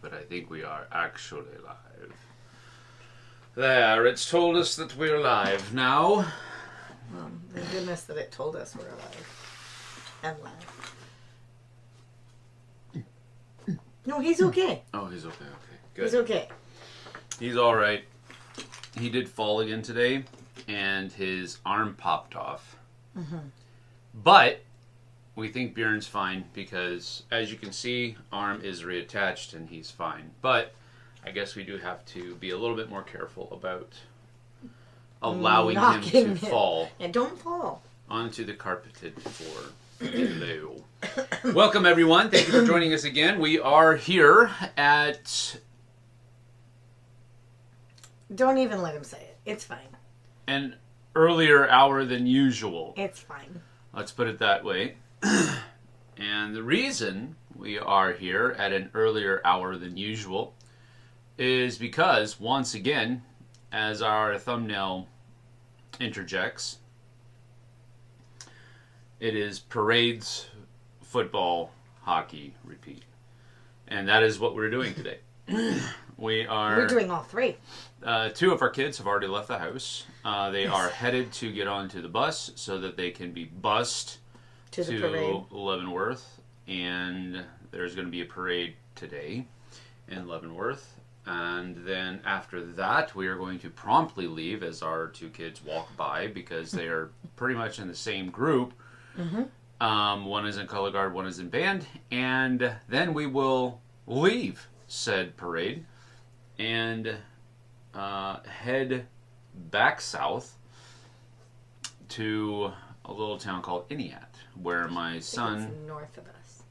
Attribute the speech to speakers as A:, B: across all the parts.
A: but I think we are actually live. There, it's told us that we're live now.
B: Well, thank goodness that it told us we're alive. And live. No, he's okay.
A: Oh, he's okay, Good.
B: He's okay.
A: He's alright. He did fall again today, and his arm popped off. Mm-hmm. But we think Bjorn's fine because, as you can see, arm is reattached and he's fine. But I guess we do have to be a little bit more careful about allowing him to fall.
B: And don't fall.
A: Onto the carpeted floor. Hello. Welcome, everyone. Thank you for joining us again. We are here at...
B: Don't even let him say it. It's fine.
A: An earlier hour than usual.
B: It's fine.
A: Let's put it that way. And the reason we are here at an earlier hour than usual is because, once again, as our thumbnail interjects, it is parades, football, hockey, repeat. And that is what we're doing today. We're
B: doing all three.
A: Two of our kids have already left the house. They are headed to get onto the bus so that they can be bused to Leavenworth. And there's going to be a parade today in Leavenworth. And then after that, we are going to promptly leave as our two kids walk by because they are pretty much in the same group. Mm-hmm. One is in color guard, one is in band. And then we will leave said parade and head back south to a little town called Iniat, where my son...
B: It's north of us.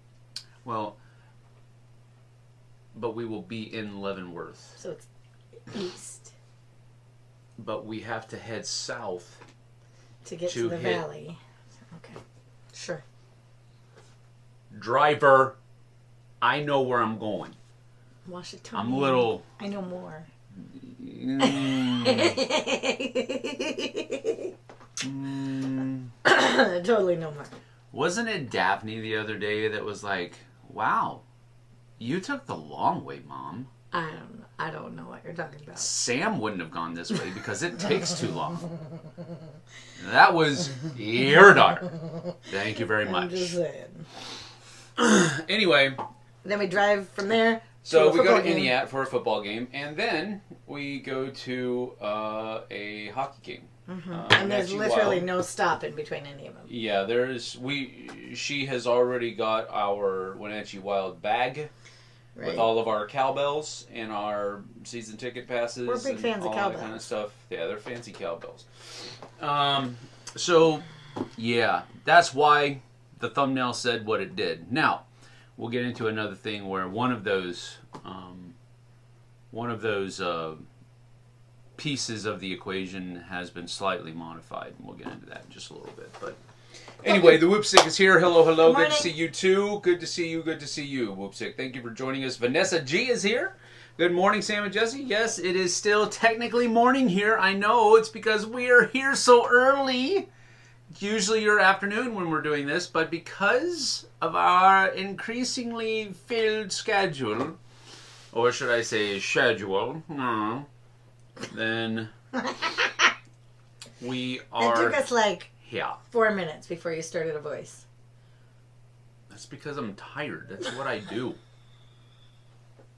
A: Well, but we will be in Leavenworth.
B: So it's east.
A: But we have to head south
B: to get to the valley. Okay. Sure.
A: Driver, I know where I'm going.
B: Washington.
A: I'm a little...
B: I know more. Totally know more.
A: Wasn't it Daphne the other day that was like, wow, you took the long way, Mom?
B: I don't know what you're talking about.
A: Sam wouldn't have gone this way because it takes too long. That was your daughter. Thank you very much.
B: I'm just saying.
A: Anyway.
B: Then we drive from there.
A: So we go to Iniat for a football game, and then we go to a hockky game.
B: Mm-hmm. And there's literally no stop in between any of them.
A: Yeah, she has already got our Wenatchee Wild bag with all of our cowbells and our season ticket passes.
B: We're big fans of cowbells.
A: That kind of stuff. Yeah, they're fancy cowbells. So, yeah, that's why the thumbnail said what it did. Now, we'll get into another thing where one of those pieces of the equation has been slightly modified, and we'll get into that in just a little bit. But anyway, the Whoopsick is here. Hello. Good to see you too. Good to see you. Whoopsick. Thank you for joining us. Vanessa G is here. Good morning, Sam and Jessie. Yes, it is still technically morning here. I know it's because we are here so early. It's usually your afternoon when we're doing this, but because of our increasingly filled schedule, or should I say schedule, then we are...
B: It took us like 4 minutes before you started a voice.
A: That's because I'm tired. That's what I do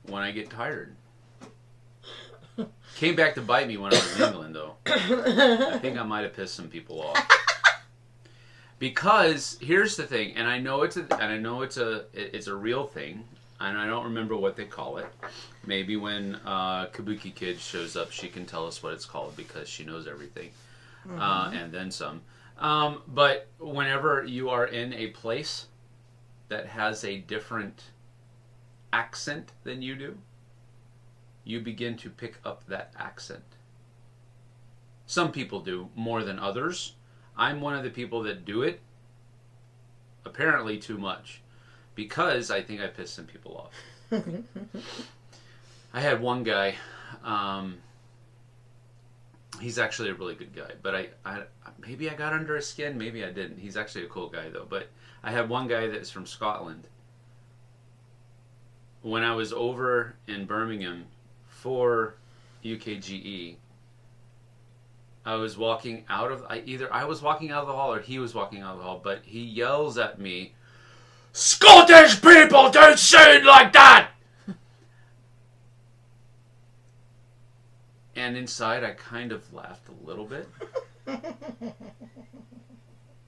A: when I get tired. Came back to bite me when I was in England, though. I think I might have pissed some people off. Because here's the thing, and I know it's a real thing, and I don't remember what they call it. Maybe when Kabuki Kid shows up, she can tell us what it's called because she knows everything, and then some. But whenever you are in a place that has a different accent than you do, you begin to pick up that accent. Some people do more than others. I'm one of the people that do it, apparently too much, because I think I pissed some people off. I had one guy, he's actually a really good guy, but I maybe I got under his skin, maybe I didn't. He's actually a cool guy, though. But I had one guy that's from Scotland, when I was over in Birmingham for UKGE, I was walking out of either I was walking out of the hall or he was walking out of the hall, but he yells at me, "Scottish people don't sound like that!" And inside I kind of laughed a little bit.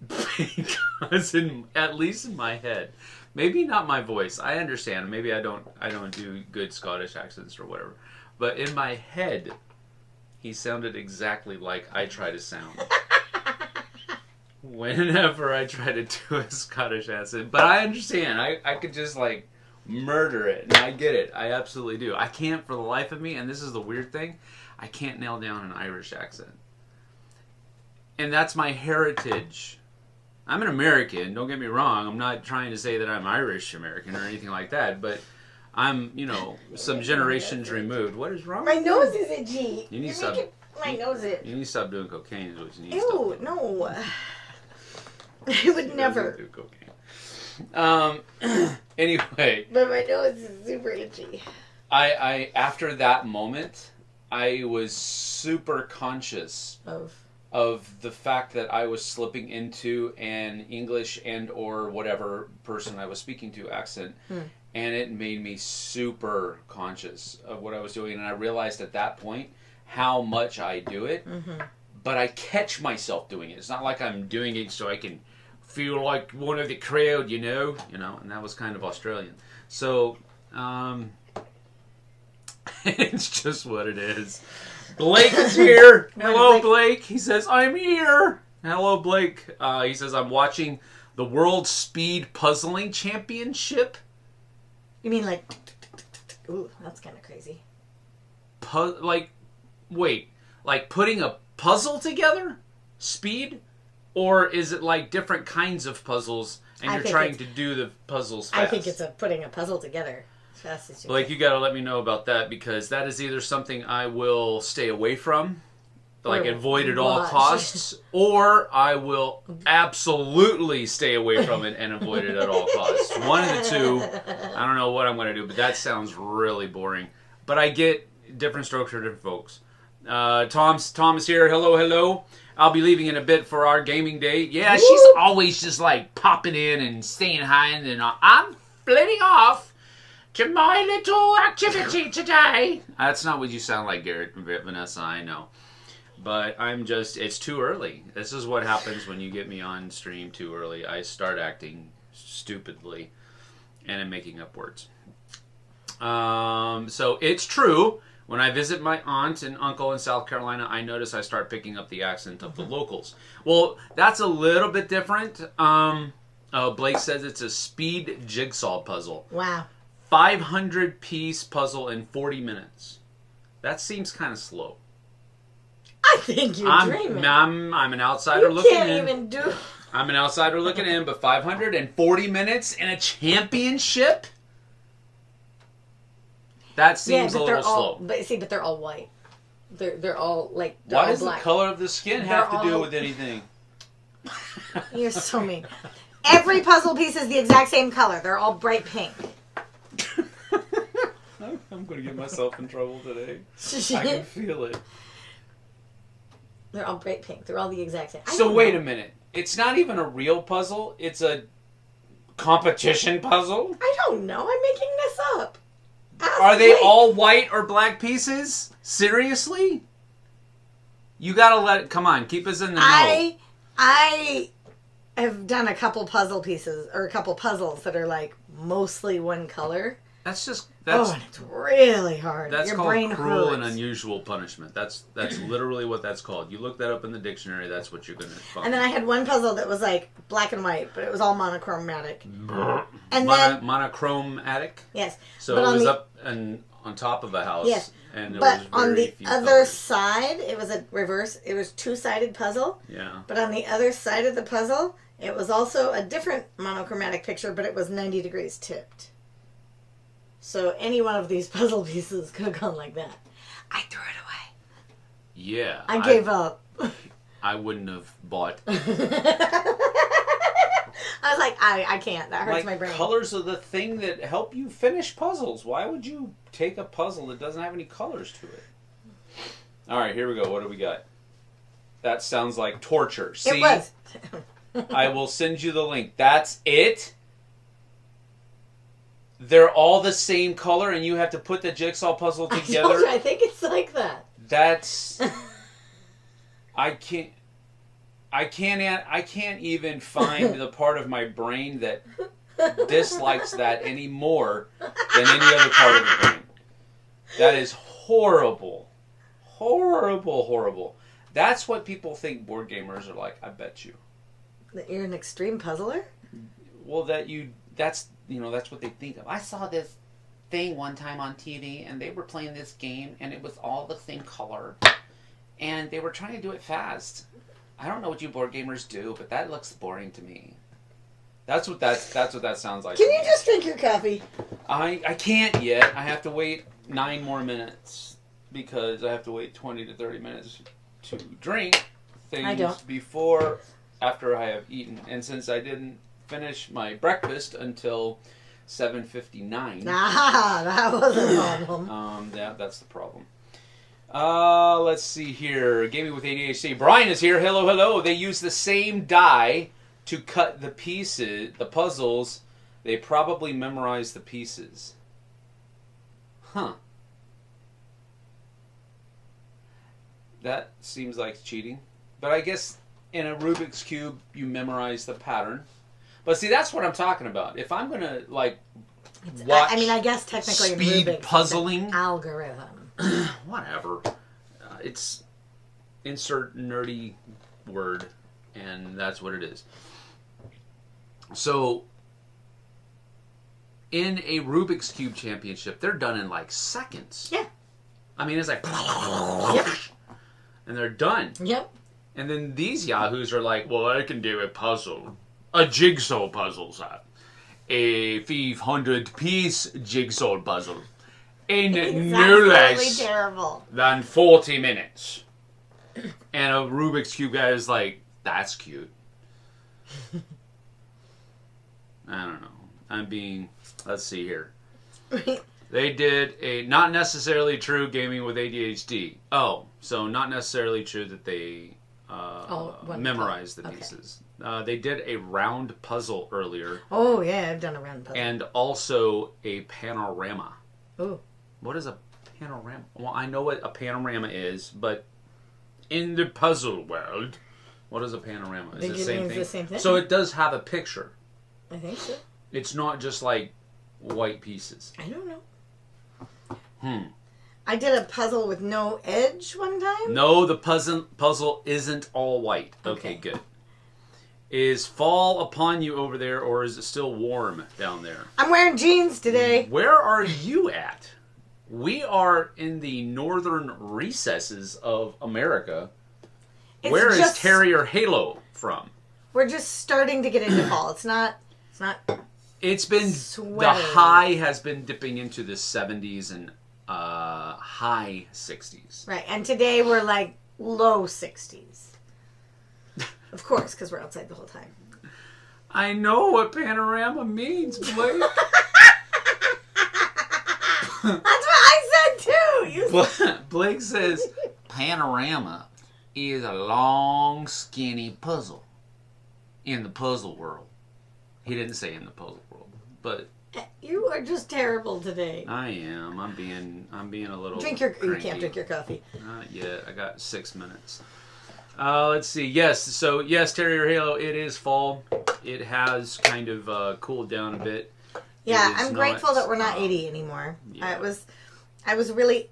A: Because at least in my head, maybe not my voice, I understand, maybe I don't do good Scottish accents or whatever, but in my head he sounded exactly like I try to sound whenever I try to do a Scottish accent. But I understand, I could just like murder it, and I get it, I absolutely do. I can't for the life of me, and this is the weird thing, I can't nail down an Irish accent. And that's my heritage. I'm an American, don't get me wrong. I'm not trying to say that I'm Irish American or anything like that, but I'm, some generations removed. What is wrong?
B: My nose is itchy.
A: You need to stop.
B: My nose itch.
A: You need to stop doing cocaine. Is what you need to
B: Ew,
A: stop doing.
B: no. I would never.
A: Do cocaine. Anyway.
B: But my nose is super itchy.
A: I after that moment, I was super conscious of the fact that I was slipping into an English and or whatever person I was speaking to accent. And it made me super conscious of what I was doing. And I realized at that point how much I do it. But I catch myself doing it. It's not like I'm doing it so I can feel like one of the crowd, you know. And that was kind of Australian. So, it's just what it is. Blake is here. Hello, Blake. He says, I'm here. Hello, Blake. He says, I'm watching the World Speed Puzzling Championship.
B: You mean like... Ooh, that's kind of crazy.
A: Like putting a puzzle together? Speed? Or is it like different kinds of puzzles and you're trying to do the puzzles fast?
B: I think it's putting a puzzle together.
A: Blake, you got to let me know about that, because that is either something I will stay away from, like avoid at all costs, or I will absolutely stay away from it and avoid it at all costs. One of the two. I don't know what I'm going to do, but that sounds really boring. But I get different strokes for different folks. Tom is here. Hello. I'll be leaving in a bit for our gaming day. Yeah, she's always just like popping in and staying high, and then I'm flitting off to my little activity today. That's not what you sound like, Garrett, Vanessa, I know. But it's too early. This is what happens when you get me on stream too early. I start acting stupidly and I'm making up words. So it's true. When I visit my aunt and uncle in South Carolina, I notice I start picking up the accent of the locals. Well, that's a little bit different. Blake says it's a speed jigsaw puzzle.
B: Wow.
A: 500-piece puzzle in 40 minutes. That seems kind of slow.
B: I think you're dreaming.
A: I'm an outsider looking in.
B: You can't even do...
A: I'm an outsider looking in, but 540 minutes in a championship? That seems a little slow.
B: But they're all white. They're all like...
A: Why does the color of the skin have to do with anything?
B: You're so mean. Every puzzle piece is the exact same color. They're all bright pink.
A: I'm going to get myself in trouble today. I can feel it.
B: They're all bright pink. They're all the exact same.
A: So wait a minute. It's not even a real puzzle. It's a competition puzzle?
B: I don't know. I'm making this up.
A: Are they all white or black pieces? Seriously? You gotta come on, keep us in the know.
B: I have done a couple puzzle pieces, or a couple puzzles that are like mostly one color.
A: And it's really hard.
B: That's
A: Your brain cruel hurts. And unusual punishment. That's literally what that's called. You look that up in the dictionary, that's what you're going to find.
B: And then I had one puzzle that was like black and white, but it was all monochromatic.
A: And then monochromatic?
B: Yes.
A: So it was up and on top of a house.
B: Yes.
A: And
B: but on the other side, it was a reverse. It was two-sided puzzle.
A: Yeah.
B: But on the other side of the puzzle, it was also a different monochromatic picture, but it was 90 degrees tipped. So any one of these puzzle pieces could have gone like that. I threw it away.
A: Yeah.
B: I gave up.
A: I wouldn't have bought.
B: I was like, I can't. That hurts my brain.
A: Colors are the thing that help you finish puzzles. Why would you take a puzzle that doesn't have any colors to it? All right, here we go. What do we got? That sounds like torture. See?
B: It was.
A: I will send you the link. That's it? They're all the same color and you have to put the jigsaw puzzle together?
B: I think it's like that.
A: That's... I can't even find the part of my brain that dislikes that any more than any other part of the brain. That is horrible. Horrible, horrible. That's what people think board gamers are like, I bet you.
B: That you're an extreme puzzler?
A: Well, that's what they think of. I saw this thing one time on TV and they were playing this game and it was all the same color and they were trying to do it fast. I don't know what you board gamers do, but that looks boring to me. That's what that sounds like.
B: Can you just drink your coffee?
A: I can't yet. I have to wait 9 more minutes because I have to wait 20 to 30 minutes to drink things after I have eaten. And since I didn't finish my breakfast until 7:59.
B: That wasn't a problem.
A: Yeah, that's the problem. Let's see here. Gaming with ADHD. Brian is here. Hello, hello. They use the same die to cut the pieces, the puzzles. They probably memorize the pieces. Huh. That seems like cheating. But I guess in a Rubik's Cube, you memorize the pattern. But see, that's what I'm talking about. If I'm going to, watch
B: I guess technically
A: speed
B: Rubik's
A: puzzling.
B: It's an algorithm.
A: Whatever. It's insert nerdy word, and that's what it is. So, in a Rubik's Cube championship, they're done in seconds.
B: Yeah.
A: I mean, it's like...
B: Yep.
A: And they're done.
B: Yep.
A: And then these yahoos are like, well, I can do a puzzle. A jigsaw puzzle, sir. A 500-piece jigsaw puzzle. In no less than 40 minutes. And a Rubik's Cube guy is like, that's cute. I don't know. Let's see here. They did a not necessarily true gaming with ADHD. Oh, so not necessarily true that they memorized the pieces. They did a round puzzle earlier.
B: Oh, yeah, I've done a round puzzle.
A: And also a panorama.
B: Ooh.
A: What is a panorama? Well, I know what a panorama is, but in the puzzle world, what is a panorama? Is it the same thing? So it does have a picture.
B: I think so.
A: It's not just like white pieces.
B: I don't know. I did a puzzle with no edge one time.
A: No, the puzzle isn't all white. Okay, good. Is fall upon you over there, or is it still warm down there?
B: I'm wearing jeans today.
A: Where are you at? We are in the northern recesses of America. Where is Terrier Halo from?
B: We're just starting to get into fall. It's not.
A: It's been sweaty. The high has been dipping into the 70s and high 60s.
B: Right, and today we're like low 60s. Of course, because we're outside the whole time.
A: I know what panorama means, Blake.
B: That's what I said too.
A: Blake says panorama is a long, skinny puzzle in the puzzle world. He didn't say in the puzzle world, but
B: you are just terrible today.
A: I am. I'm being a little.
B: You can't drink your coffee.
A: Not yet. I got 6 minutes. Let's see. Yes. So yes, Terrier Halo. It is fall. It has kind of cooled down a bit.
B: Yeah, I'm grateful that we're not 80 anymore. Yeah. I was really.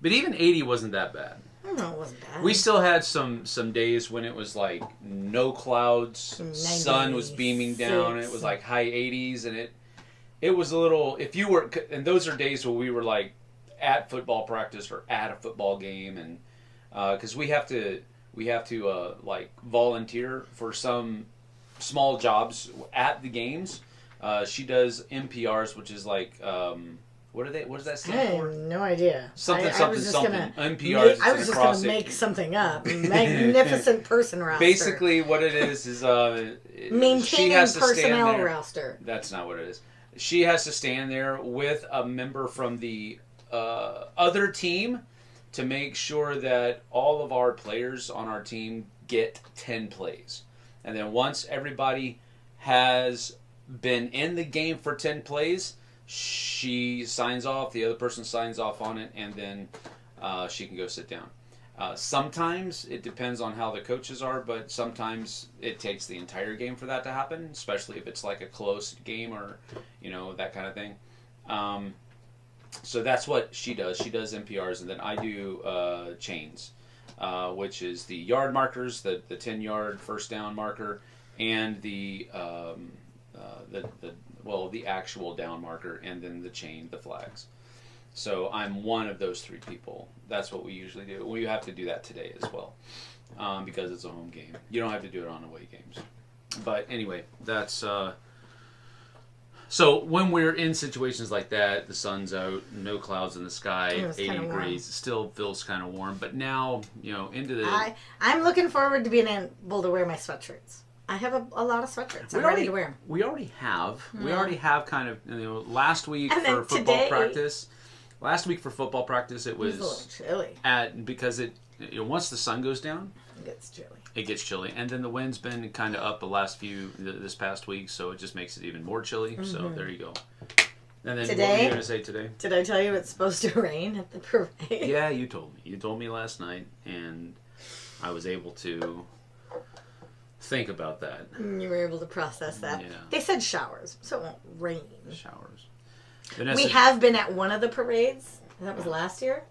A: But even 80 wasn't that bad.
B: No, it wasn't bad.
A: We still had some days when it was like no clouds, 90s, sun was beaming down, and it was like high 80s, and it was a little. If you were, and those are days where we were like at football practice or at a football game, and because we have to like volunteer for some small jobs at the games. She does MPRs, which is like What are they? What does that
B: I
A: stand
B: have
A: for?
B: no idea.
A: Something.
B: NPRs. I was just going to make something up. Magnificent person roster.
A: Basically, what it is
B: maintaining
A: she has to
B: personnel
A: stand there.
B: roster.
A: That's not what it is. She has to stand there with a member from the other team to make sure that all of our players on our team get 10 plays. And then once everybody has been in the game for 10 plays, she signs off, the other person signs off on it, and then she can go sit down. Sometimes it depends on how the coaches are, but sometimes it takes the entire game for that to happen, especially if it's like a close game or, that kind of thing. So that's what she does. She does NPRs, and then I do chains, which is the yard markers, the 10-yard first down marker, and the actual down marker, and then the chain, the flags. So I'm one of those 3 people. That's what we usually do. We have to do that today as well, because it's a home game. You don't have to do it on away games. But anyway, that's... So when we're in situations like that, the sun's out, no clouds in the sky, 80 degrees, it still feels kind of warm. But now, into the...
B: I'm looking forward to being able to wear my sweatshirts. I have a lot of sweatshirts. I'm ready to wear them. We
A: already have. Yeah. We already have kind of, last week for football practice. Last week for football practice, it was
B: a little chilly.
A: Because once the sun goes down,
B: it gets chilly.
A: And then the wind's been kind of up this past week, so it just makes it even more chilly. Mm-hmm. So there you go. And then
B: today,
A: what were you going to say today?
B: Did I tell you it's supposed to rain at the parade?
A: Yeah, you told me. You told me last night, and I was able to think about that.
B: You were able to process that.
A: Yeah.
B: They said showers, so it won't rain.
A: Showers.
B: We have been at one of the parades. That was last year.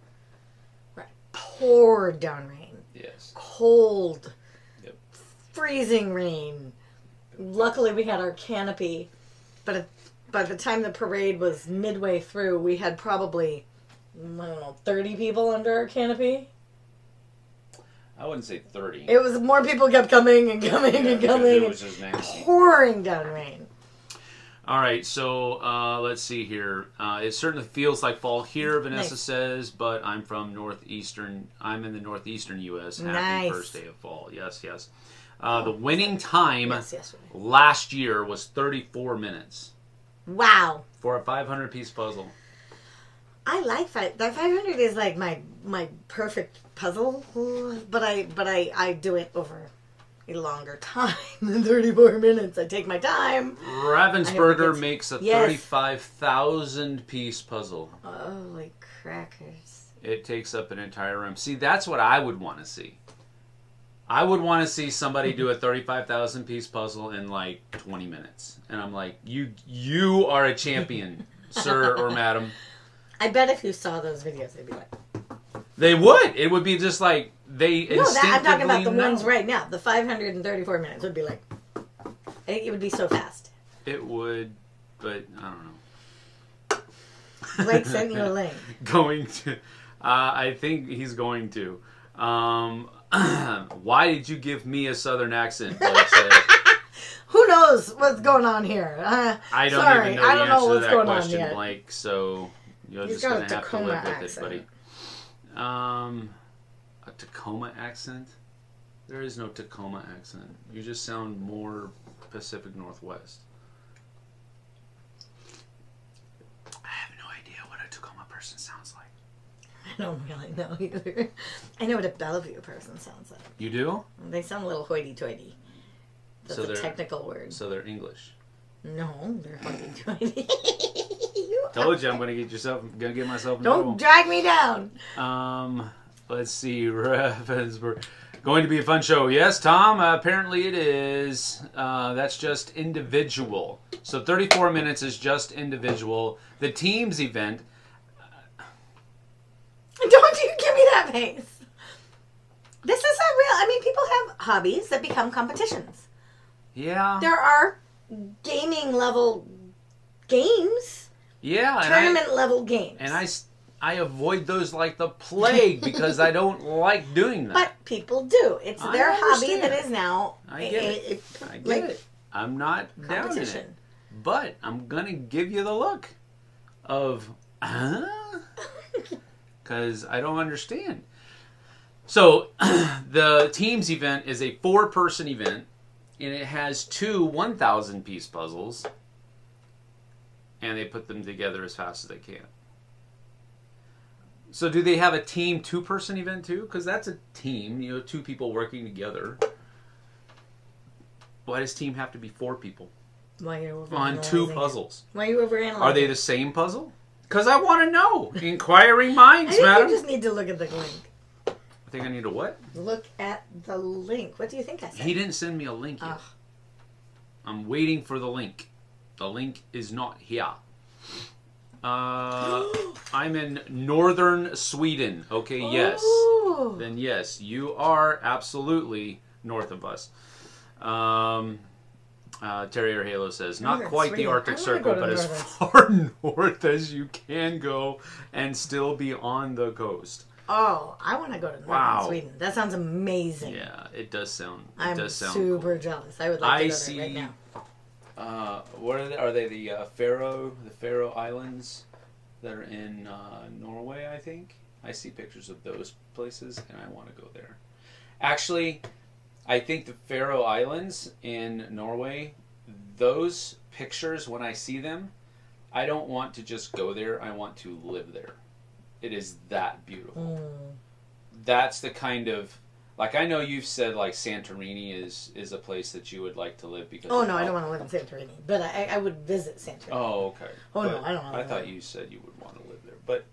B: Right. Poured down rain.
A: Yes.
B: Cold.
A: Yep.
B: Freezing rain. Luckily, we had our canopy. But by the time the parade was midway through, we had probably, 30 people under our canopy.
A: I wouldn't say 30.
B: It was more people kept coming and coming and coming.
A: It was just nasty.
B: Pouring down rain.
A: All right, so let's see here. It certainly feels like fall here, Vanessa says, but I'm in the northeastern U.S. Happy first day of fall. Yes. The winning time last year was 34 minutes.
B: Wow.
A: For a 500-piece puzzle.
B: I like that. That 500 is like my perfect puzzle, but I do it over a longer time than 34 minutes. I take my time.
A: Ravensburger makes a 35,000-piece puzzle.
B: Holy crackers.
A: It takes up an entire room. See, that's what I would want to see. I would want to see somebody do a 35,000-piece puzzle in like 20 minutes. And I'm like, you are a champion, sir or madam.
B: I bet if you saw those videos, they'd be like...
A: They would. It would be just like
B: I'm talking about the ones right now. The 534 minutes would be like... I think it would be so fast.
A: It would, but I don't know.
B: Blake sent you a link.
A: Going to... I think he's going to. Why did you give me a southern accent? Blake said.
B: Who knows what's going on here?
A: I don't even know the answer to that question,
B: yet.
A: Blake, so you're just going to have to live with it, buddy. A Tacoma accent? There is no Tacoma accent. You just sound more Pacific Northwest. I have no idea what a Tacoma person sounds like.
B: I don't really know either. I know what a Bellevue person sounds like.
A: You do?
B: They sound a little hoity-toity. That's a technical word.
A: So they're English.
B: No, they're hoity-toity.
A: Told you I'm going to get myself in trouble.
B: Don't drag me down.
A: Let's see. Ravensburg. Going to be a fun show. Yes, Tom. Apparently it is. That's just individual. So 34 minutes is just individual. The team's event.
B: Don't you give me that face. This is not real. I mean, people have hobbies that become competitions.
A: Yeah.
B: There are gaming level games.
A: Yeah.
B: Tournament level games.
A: And I avoid those like the plague because I don't like doing that.
B: But people do. It's their hobby that is now.
A: I get it. I get it. I'm not down in it. But I'm going to give you the look of Because I don't understand. So, the teams event is a 4-person event, and it has 2 1,000-piece puzzles, and they put them together as fast as they can. So, do they have a team 2-person event too? Because that's a team, 2 people working together. Why does team have to be 4 people?
B: Why are you
A: on 2 puzzles?
B: Why are you overanalyzing?
A: Are they the same puzzle? Because I want to know. Inquiring minds,
B: I think
A: madam.
B: you just need to look at the link.
A: I think I need to what?
B: Look at the link. What do you think I said?
A: He didn't send me a link yet. I'm waiting for the link. The link is not here. I'm in northern Sweden. Okay, yes.
B: Oh.
A: Then yes, you are absolutely north of us. Terrier Halo says, not quite the Arctic Circle, but as far north as you can go and still be on the coast.
B: Oh, I want to go to northern Sweden. That sounds amazing.
A: Yeah, it does sound.
B: I'm super jealous. I would like to go there right
A: now. What are they? Are they the Faroe Islands that are in Norway? I think I see pictures of those places, and I want to go there. Actually, I think the Faroe Islands in Norway, those pictures, when I see them, I don't want to just go there. I want to live there. It is that beautiful. That's the kind of, like, I know you've said like Santorini is a place that you would like to live because.
B: Oh no, I don't want to live in Santorini, but I would visit Santorini.
A: Oh, okay.
B: Oh no, I don't want to.
A: I thought you said you would want to live there, but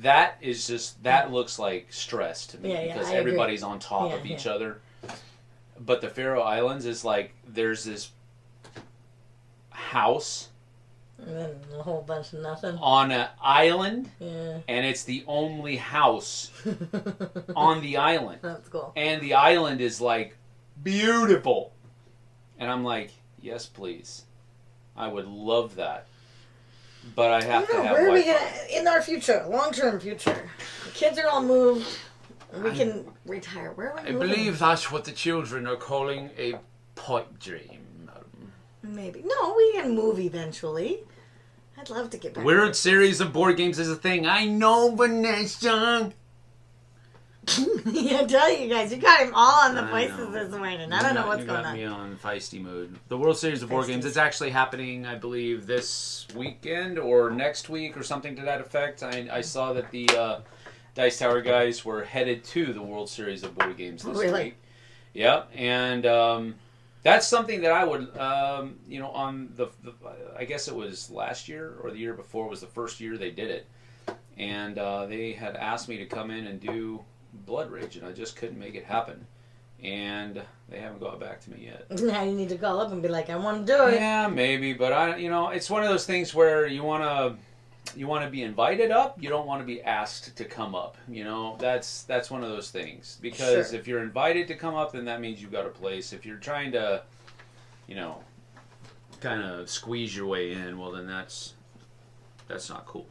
A: that is just looks like stress to me because everybody's on top of each other. But the Faroe Islands is like there's this house.
B: And then a whole bunch of nothing.
A: On an island.
B: Yeah.
A: And it's the only house on the island.
B: That's cool.
A: And the island is like beautiful. And I'm like, yes, please. I would love that. But I have to have
B: where are we
A: Wi-Fi.
B: gonna, in our future, long-term future, the kids are all moved. We can retire. Where are we moving?
A: I believe that's what the children are calling a pipe dream.
B: Maybe. No, we can move eventually. I'd love to get back.
A: Weird series of board games is a thing. I know, Vanessa.
B: I tell you guys, you got him all on the voices this morning. I don't know what's going on.
A: You got me on feisty mode. The World Series of Board Games, it's actually happening, I believe, this weekend or next week or something to that effect. I saw that the Dice Tower guys were headed to the World Series of Board Games this week. Yep, and that's something that I would, on the I guess it was last year or the year before was the first year they did it. And they had asked me to come in and do Blood Rage, and I just couldn't make it happen. And they haven't got back to me yet.
B: Now you need to call up and be like, I want to do it.
A: Yeah, maybe, but it's one of those things where you want to be invited up. You don't want to be asked to come up. That's one of those things. Because if you're invited to come up, then that means you've got a place. If you're trying to, kind of squeeze your way in, well, then that's not cool.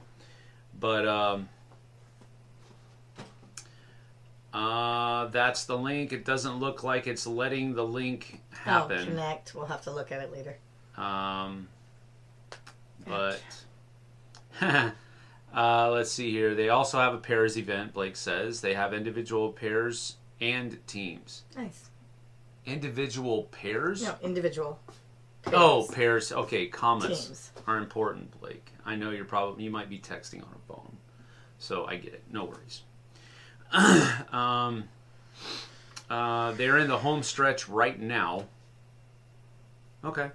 A: But that's the link. It doesn't look like it's letting the link happen.
B: Oh, connect. We'll have to look at it later.
A: But let's see here. They also have a pairs event, Blake says. They have individual pairs and teams.
B: Nice.
A: Individual pairs?
B: No, individual pairs.
A: Oh, pairs. Okay, commas
B: Teams
A: are important, Blake. I know you might be texting on a phone. So I get it. No worries. They're in the home stretch right now. Okay.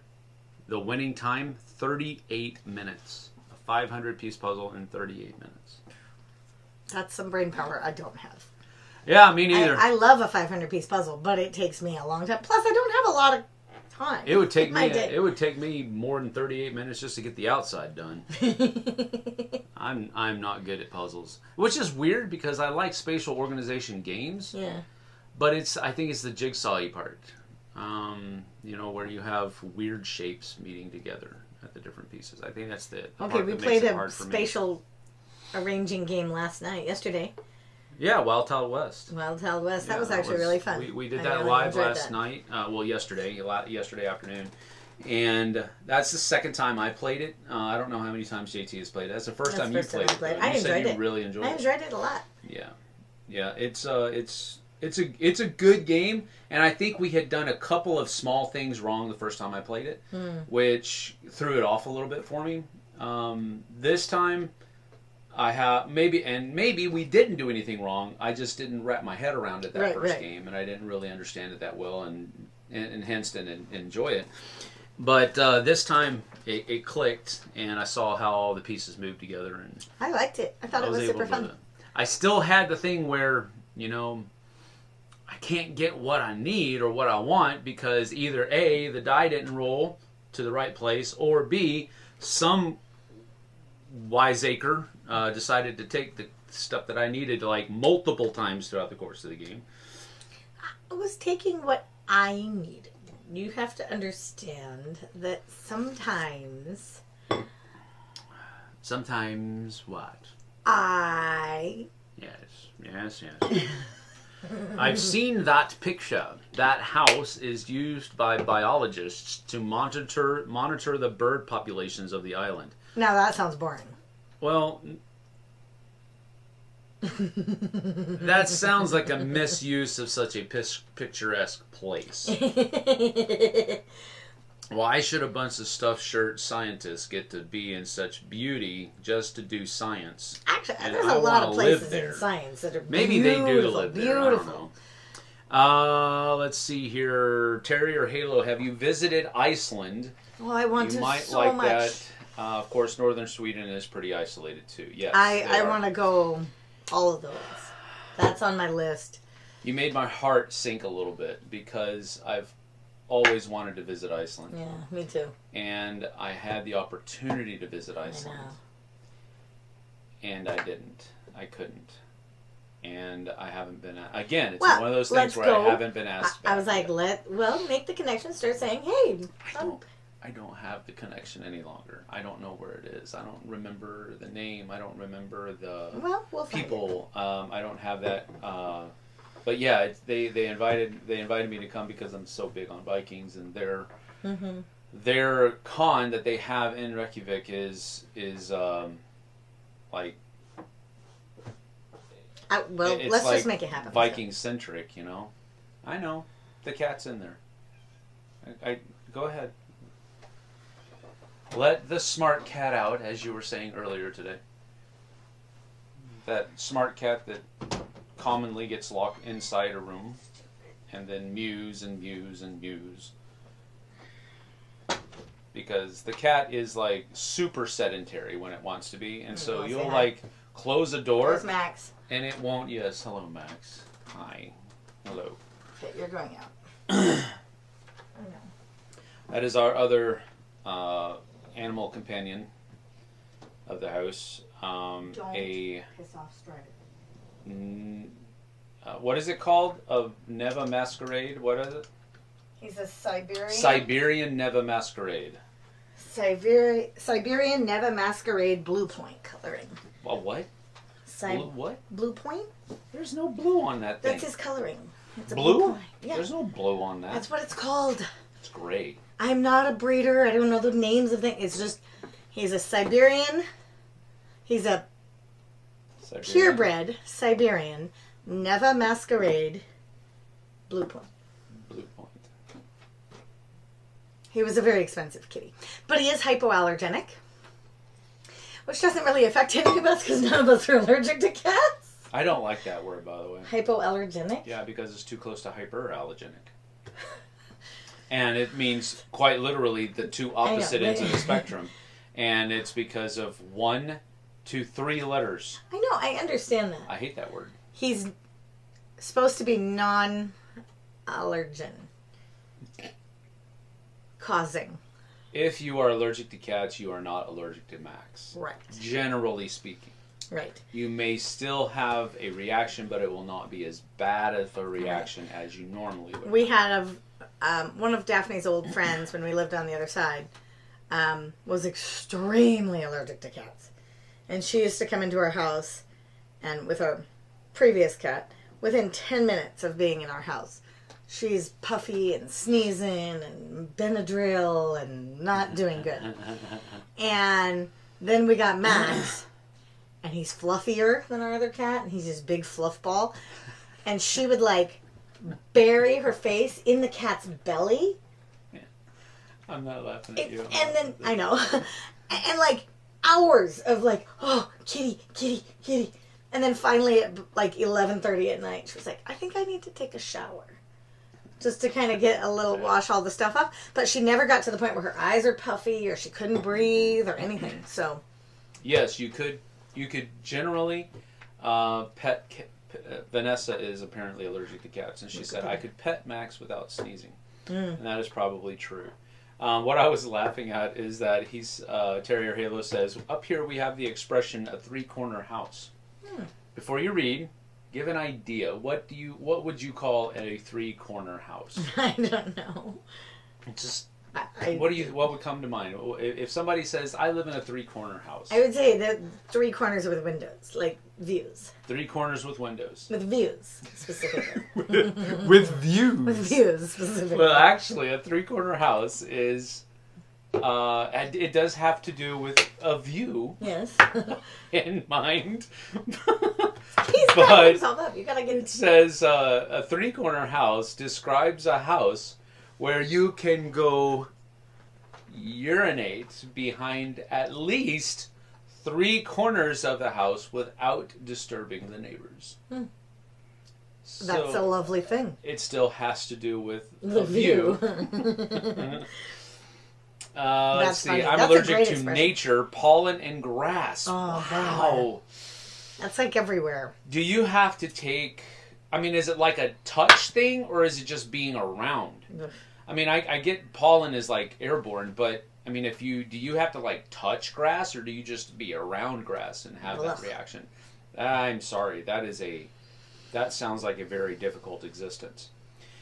A: The winning time, 38 minutes. A 500-piece puzzle in 38 minutes.
B: That's some brain power I don't have.
A: Yeah, me neither.
B: I love a 500-piece puzzle, but it takes me a long time. Plus, I don't have a lot of time.
A: It would take me more than 38 minutes just to get the outside done. I'm not good at puzzles, which is weird because I like spatial organization games.
B: Yeah.
A: But I think it's the jigsaw-y part. Where you have weird shapes meeting together at the different pieces. I think that's the part
B: we
A: that
B: played
A: makes it
B: a
A: hard for
B: spatial arranging game yesterday.
A: Yeah, Wild Child West.
B: Wild Child West. That was actually really fun.
A: We did that live last night. Yesterday afternoon. And that's the second time I played it. I don't know how many times JT has played it. That's the first time you played it.
B: I enjoyed it.
A: You really enjoyed it.
B: I enjoyed it a lot.
A: Yeah. It's a good game, and I think we had done a couple of small things wrong the first time I played it, which threw it off a little bit for me. This time, I have maybe we didn't do anything wrong. I just didn't wrap my head around it that first game, and I didn't really understand it that well, and hence didn't enjoy it. But this time it clicked, and I saw how all the pieces moved together, and
B: I liked it. I thought it was super fun.
A: I still had the thing where, you know, I can't get what I need or what I want because either A, the die didn't roll to the right place, or B, some wiseacre decided to take the stuff that I needed like multiple times throughout the course of the game.
B: I was taking what I needed. You have to understand that sometimes...
A: Sometimes what? Yes. I've seen that picture. That house is used by biologists to monitor the bird populations of the island.
B: Now that sounds boring.
A: Well, that sounds like a misuse of such a picturesque place. Why should a bunch of stuffed shirt scientists get to be in such beauty just to do science?
B: Actually, there's a lot of places in science that are
A: maybe they do live there.
B: Beautiful.
A: I don't know. Let's see here. Terry or Halo, have you visited Iceland?
B: Oh, I want to so much. You might like that.
A: Of course, northern Sweden is pretty isolated too. Yes,
B: I want to go all of those. That's on my list.
A: You made my heart sink a little bit because I've always wanted to visit Iceland.
B: Yeah, me too.
A: And I had the opportunity to visit Iceland. And I didn't. I couldn't. And I haven't been... Again, it's one of those things where I haven't been asked
B: I was like, make the connection, start saying, hey.
A: I don't have the connection any longer. I don't know where it is. I don't remember the name. I don't remember the
B: we'll
A: people. I don't have that... But yeah, they invited me to come because I'm so big on Vikings, and their con that they have in Reykjavik is like
B: let's just make it happen.
A: Viking centric, you know. I know the cat's in there. I go ahead. Let the smart cat out, as you were saying earlier today. That smart cat that commonly gets locked inside a room and then mews and mews and mews. Because the cat is like super sedentary when it wants to be, and so you'll like close a door.
B: There's Max.
A: And it won't. Yes, hello Max. Hi. Hello.
B: Okay, you're going out.
A: I know. That is our other animal companion of the house.
B: Don't piss off Strider.
A: What is it called? A Neva Masquerade? What is it?
B: He's a Siberian.
A: Siberian Neva Masquerade.
B: Siberian Neva Masquerade blue point coloring.
A: A what? Blue what?
B: Blue point?
A: There's no blue on that thing.
B: That's his coloring. It's a
A: blue?
B: Yeah.
A: There's no blue on that.
B: That's what it's called.
A: It's gray.
B: I'm not a breeder. I don't know the names of things. It's just, he's a Siberian. He's a purebred Siberian Neva Masquerade blue point.
A: Blue point.
B: He was a very expensive kitty. But he is hypoallergenic, which doesn't really affect any of us because none of us are allergic to cats.
A: I don't like that word, by the way.
B: Hypoallergenic?
A: Yeah, because it's too close to hyperallergenic. And it means quite literally the two opposite ends of the spectrum. And it's because of 1 to 3 letters.
B: I know, I understand that.
A: I hate that word.
B: He's supposed to be non-allergen. Causing.
A: If you are allergic to cats, you are not allergic to Max.
B: Right.
A: Generally speaking.
B: Right.
A: You may still have a reaction, but it will not be as bad of a reaction as you normally would.
B: We had one of Daphne's old friends when we lived on the other side was extremely allergic to cats. And she used to come into our house, and with our previous cat, within 10 minutes of being in our house, she's puffy and sneezing and Benadryl and not doing good. And then we got Max, and he's fluffier than our other cat, and he's this big fluff ball. And she would, like, bury her face in the cat's belly.
A: Yeah. I'm not laughing at you.
B: And then, I know. And, like, hours of, like, oh, kitty, kitty, kitty. And then finally at, like, 11:30 at night, she was like, I think I need to take a shower. Just to kind of get a little, wash all the stuff off. But she never got to the point where her eyes are puffy or she couldn't breathe or anything, so.
A: Yes, you could generally pet... Vanessa is apparently allergic to cats, and she said, I could pet Max without sneezing. And that is probably true. What I was laughing at is that Terrier Halo says, up here we have the expression, a three-corner house. Before you read, give an idea. What would you call a three-corner house?
B: I don't know.
A: Just... What would come to mind if somebody says I live in a three-corner house?
B: I would say that 3 corners with windows, like views.
A: 3 corners with windows.
B: With views, specifically.
A: With views.
B: With views, specifically.
A: Well, actually, a 3-corner house is. It does have to do with a view.
B: Yes.
A: In mind.
B: He's got himself up. You gotta get.
A: It says a 3-corner house describes a house where you can go urinate behind at least 3 corners of the house without disturbing the neighbors. So
B: that's a lovely thing.
A: It still has to do with
B: the
A: view. Let's see.
B: Funny.
A: I'm
B: that's
A: allergic to nature, pollen, and grass.
B: Oh,
A: wow.
B: That's like everywhere.
A: Do you have to take... I mean, is it like a touch thing, or is it just being around? I mean, I get pollen is like airborne, but I mean, do you have to like touch grass, or do you just be around grass and have that reaction? I'm sorry, that sounds like a very difficult existence.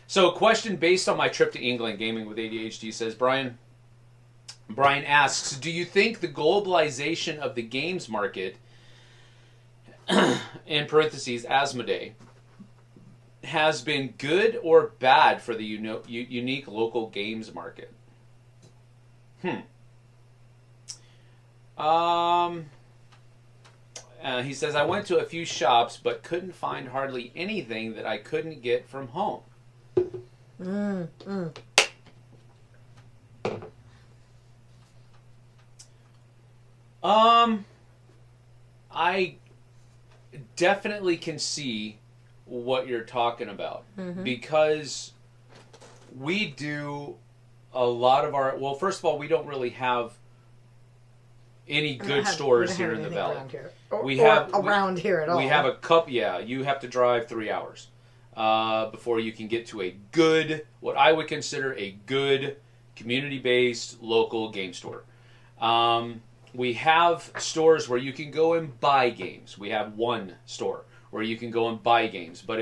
A: So, a question based on my trip to England, Gaming with ADHD says, Brian asks, do you think the globalization of the games market, in parentheses, Asmodee, has been good or bad for the unique local games market? He says, I went to a few shops but couldn't find hardly anything that I couldn't get from home. I definitely can see what you're talking about, because we do a lot of our... Well, first of all, we don't really have any good stores here in the valley. We have around here at all. We have a couple. Yeah, you have to drive 3 hours before you can get to a good, what I would consider a good community-based local game store. We have stores where you can go and buy games. We have one store where you can go and buy games, but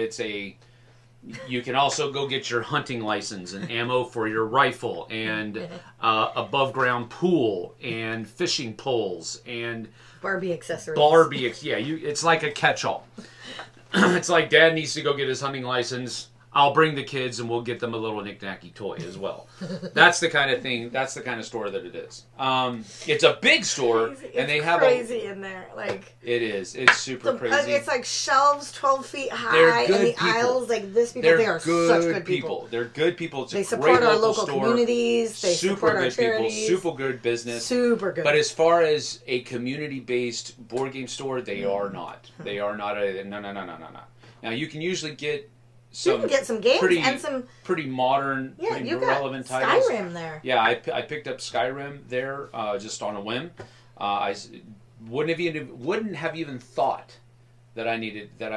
A: you can also go get your hunting license and ammo for your rifle and above ground pool and fishing poles and
B: Barbie accessories.
A: It's like a catch-all. It's like Dad needs to go get his hunting license. I'll bring the kids and we'll get them a little knick-knacky toy as well. That's the kind of thing. That's the kind of store that it is. It's a big store, and they have
B: crazy in there. Like
A: it is. It's super crazy.
B: It's like shelves 12 feet high, and the aisles like this. They are such good people.
A: They're good people. It's
B: they support our local communities. They
A: super
B: support
A: good
B: our charities.
A: people. Super good business.
B: Super good.
A: But as far as a community-based board game store, they are not. They are not. No. Now you can usually get.
B: You can get some games and some
A: pretty modern, pretty relevant titles.
B: Skyrim there.
A: Yeah, I picked up Skyrim there just on a whim. I wouldn't have even thought that I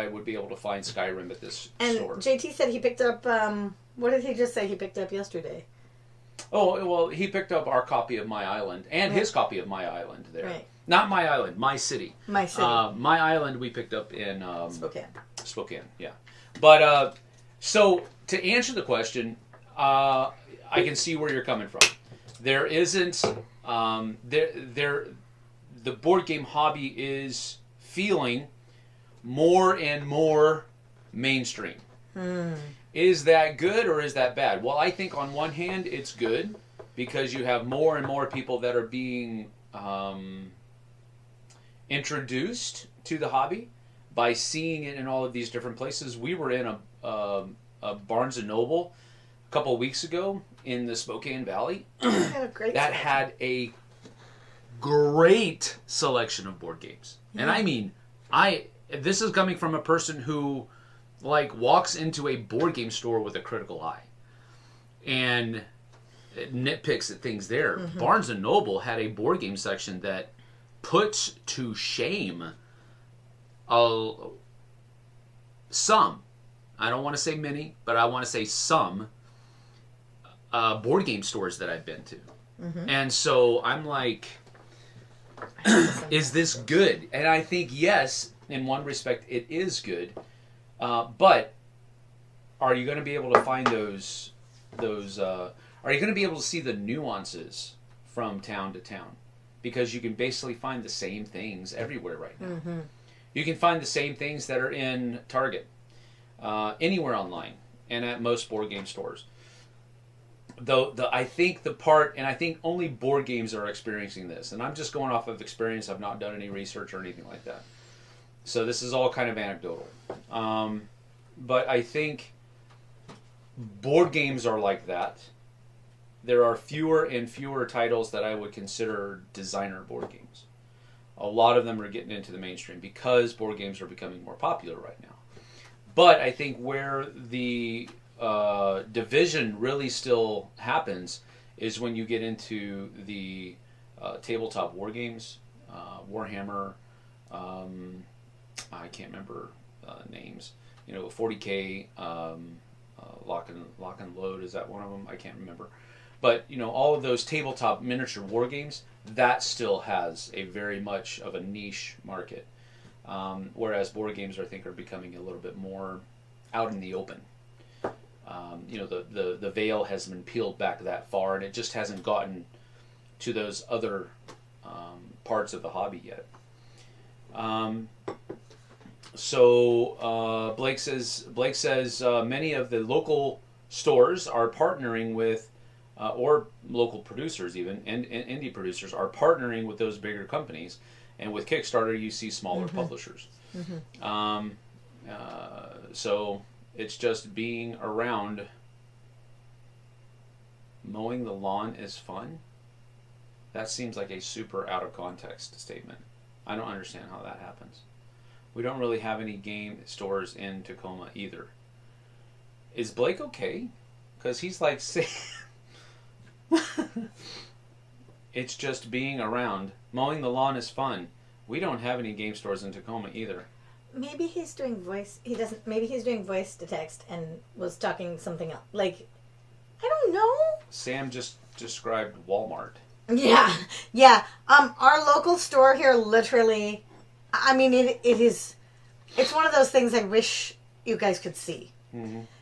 A: would be able to find Skyrim at this store.
B: And JT said he picked up. What did he just say he picked up yesterday?
A: Oh well, he picked up our copy of My Island and his copy of My Island there.
B: Right.
A: Not My Island, My City.
B: My City.
A: My Island we picked up in
B: Spokane,
A: yeah. But so to answer the question, I can see where you're coming from. There isn't the board game hobby is feeling more and more mainstream. Is that good or is that bad? Well, I think on one hand it's good because you have more and more people that are being introduced to the hobby by seeing it in all of these different places. We were in a Barnes and Noble a couple of weeks ago in the Spokane Valley that had a great selection of board games. Yeah. And I mean, this is coming from a person who walks into a board game store with a critical eye and nitpicks at things there. Barnes and Noble had a board game section that puts to shame some, I don't want to say many, but I want to say some board game stores that I've been to. And so I'm like, is this good? And I think yes, in one respect it is good, but are you going to be able to find those are you going to be able to see the nuances from town to town? Because you can basically find the same things everywhere right now. You can find the same things that are in Target, anywhere online, and at most board game stores. Though I think and I think only board games are experiencing this, and I'm just going off of experience. I've not done any research or anything like that, so this is all kind of anecdotal. But I think board games are like that. There are fewer and fewer titles that I would consider designer board games. A lot of them are getting into the mainstream because board games are becoming more popular right now. But I think where the division really still happens is when you get into the tabletop war games, Warhammer, I can't remember names. 40K, Lock and Load, is that one of them? I can't remember. But, all of those tabletop miniature war games, that still has a very much of a niche market. Whereas board games, I think, are becoming a little bit more out in the open. The veil has been peeled back that far, and it just hasn't gotten to those other parts of the hobby yet. So Blake says many of the local stores are partnering with, or local producers even, and indie producers are partnering with those bigger companies. And with Kickstarter, you see smaller publishers. So it's just being around. Mowing the lawn is fun. That seems like a super out of context statement. I don't understand how that happens. We don't really have any game stores in Tacoma either. Is Blake okay? Because he's like saying... It's just being around. Mowing the lawn is fun. We don't have any game stores in Tacoma either.
B: Maybe he's doing voice. Maybe he's doing voice to text and was talking something else. I don't know.
A: Sam just described Walmart.
B: Yeah. Our local store here, literally. I mean, it is. It's one of those things I wish you guys could see.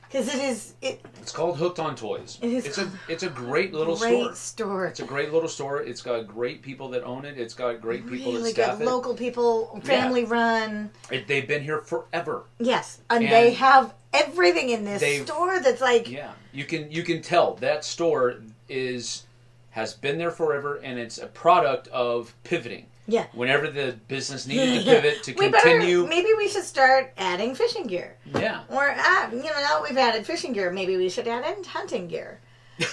B: Because it's
A: called Hooked on Toys. It's a great little store. It's a great little store. It's got great people that own it. It's got great people that staff it. Really good
B: local people, family run.
A: They've been here forever.
B: Yes, and they have everything in this store that's like...
A: Yeah, you can tell that store has been there forever, and it's a product of pivoting.
B: Yeah.
A: Whenever the business needed to pivot to continue.
B: Maybe we should start adding fishing gear.
A: Yeah.
B: Or, now that we've added fishing gear, maybe we should add in hunting gear.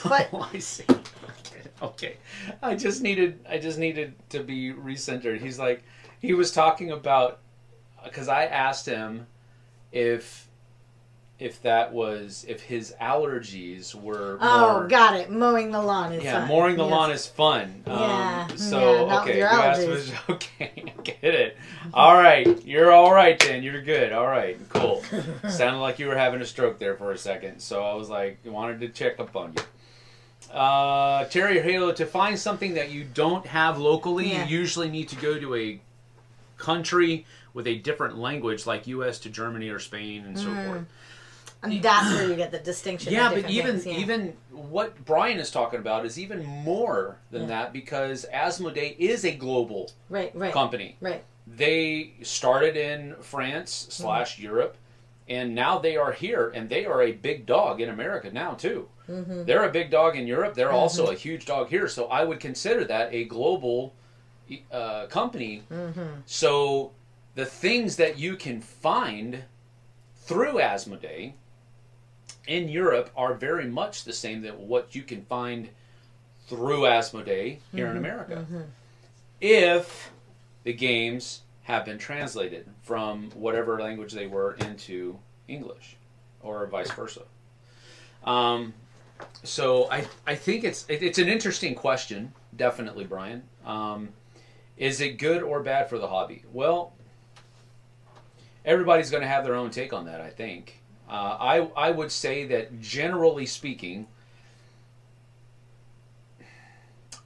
B: But
A: I see. Okay. I just needed to be recentered. He was talking about, because I asked him if his allergies were more...
B: got it. Mowing the lawn is fun.
A: Yeah, mowing the lawn is fun. Okay.
B: Your allergies.
A: Okay, I get it. All right. You're all right then. You're good. All right. Cool. Sounded like you were having a stroke there for a second. So I was wanted to check up on you. Terry Halo, to find something that you don't have locally, you usually need to go to a country with a different language, like U.S. to Germany or Spain and so forth.
B: And that's where you get the distinction.
A: Yeah, but even what Brian is talking about is even more than that, because Asmodee is a global company.
B: Right.
A: They started in France / Europe, And now they are here, and they are a big dog in America now, too.
B: Mm-hmm.
A: They're a big dog in Europe. They're
B: Mm-hmm.
A: also a huge dog here. So I would consider that a global company.
B: Mm-hmm.
A: So the things that you can find through Asmodee in Europe are very much the same that what you can find through Asmodee here in America.
B: Mm-hmm.
A: If the games have been translated from whatever language they were into English, or vice versa. So I think it's an interesting question, definitely, Brian. Is it good or bad for the hobby? Well, everybody's going to have their own take on that, I think. I would say that generally speaking,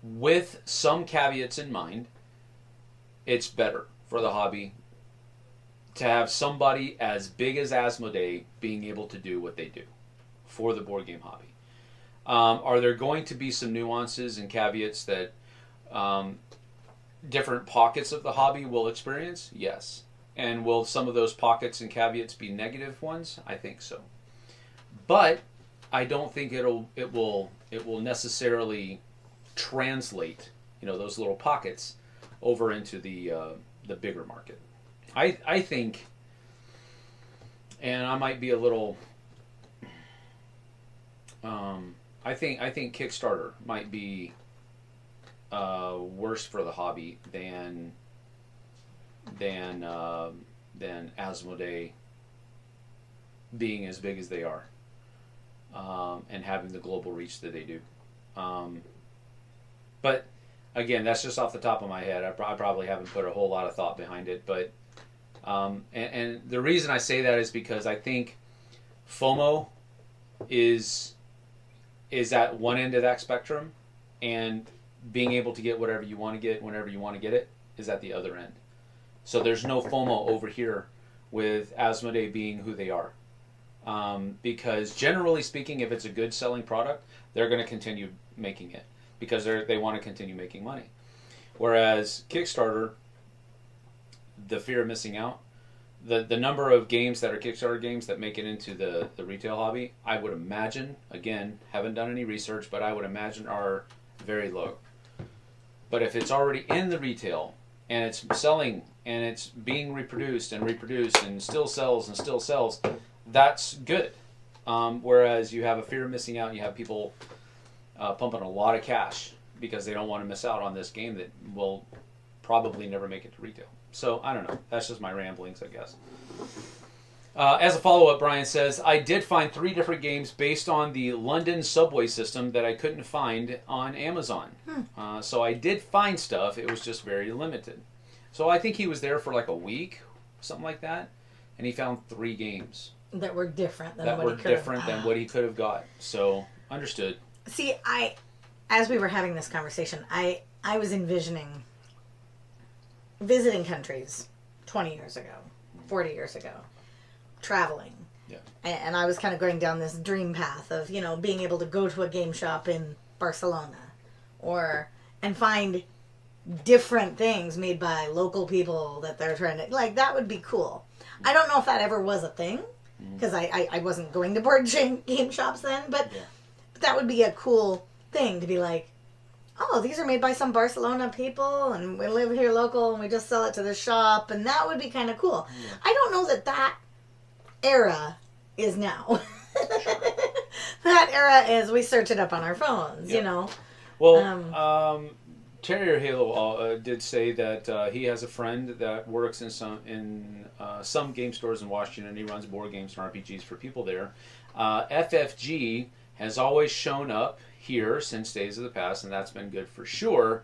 A: with some caveats in mind, it's better for the hobby to have somebody as big as Asmodee being able to do what they do for the board game hobby. Are there going to be some nuances and caveats that different pockets of the hobby will experience? Yes. And will some of those pockets and caveats be negative ones? I think so. But I don't think it will necessarily translate, those little pockets over into the bigger market. I think, and I might be a little, I think Kickstarter might be worse for the hobby than Asmodee being as big as they are, and having the global reach that they do. But again, that's just off the top of my head. I probably haven't put a whole lot of thought behind it. But and the reason I say that is because I think FOMO is at one end of that spectrum, and being able to get whatever you want to get whenever you want to get it is at the other end. So there's no FOMO over here with Asmodee being who they are. Because generally speaking, if it's a good selling product, they're going to continue making it because they want to continue making money. Whereas Kickstarter, the fear of missing out, the number of games that are Kickstarter games that make it into the retail hobby, I would imagine, again, haven't done any research, but I would imagine are very low. But if it's already in the retail and it's selling and it's being reproduced and still sells, that's good. Whereas you have a fear of missing out, you have people pumping a lot of cash because they don't want to miss out on this game that will probably never make it to retail. So, I don't know. That's just my ramblings, I guess. As a follow-up, Brian says, I did find 3 different games based on the London subway system that I couldn't find on Amazon. So I did find stuff. It was just very limited. So I think he was there for like a week, something like that, and he found 3 games.
B: That were different than
A: what he could have got. So, understood.
B: See, as we were having this conversation, I was envisioning visiting countries 20 years ago, 40 years ago, traveling.
A: Yeah.
B: And I was kind of going down this dream path of, being able to go to a game shop in Barcelona and find different things made by local people that they're trying to, that would be cool. I don't know if that ever was a thing, because I wasn't going to board game shops then, but that would be a cool thing to be like, oh, these are made by some Barcelona people, and we live here local, and we just sell it to the shop, and that would be kind of cool. Yeah. I don't know that era is now. That era is we search it up on our phones,
A: Well, Terrier Halo did say that he has a friend that works in some game stores in Washington. He runs board games and RPGs for people there. FFG has always shown up here since days of the past, and that's been good for sure.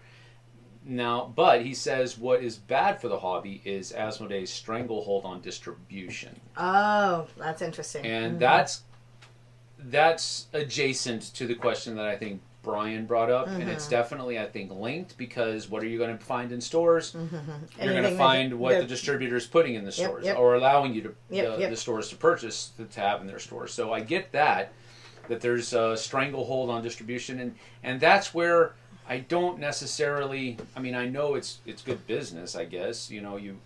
A: Now, but he says what is bad for the hobby is Asmodee's stranglehold on distribution.
B: Oh, that's interesting.
A: And that's adjacent to the question that I think Brian brought up, and it's definitely, I think, linked, because what are you going to find in stores? You're going to find what the distributor's putting in the stores, or allowing you to the stores to purchase to have in their stores. So I get that there's a stranglehold on distribution, and that's where I don't necessarily. I mean, I know it's good business, I guess. You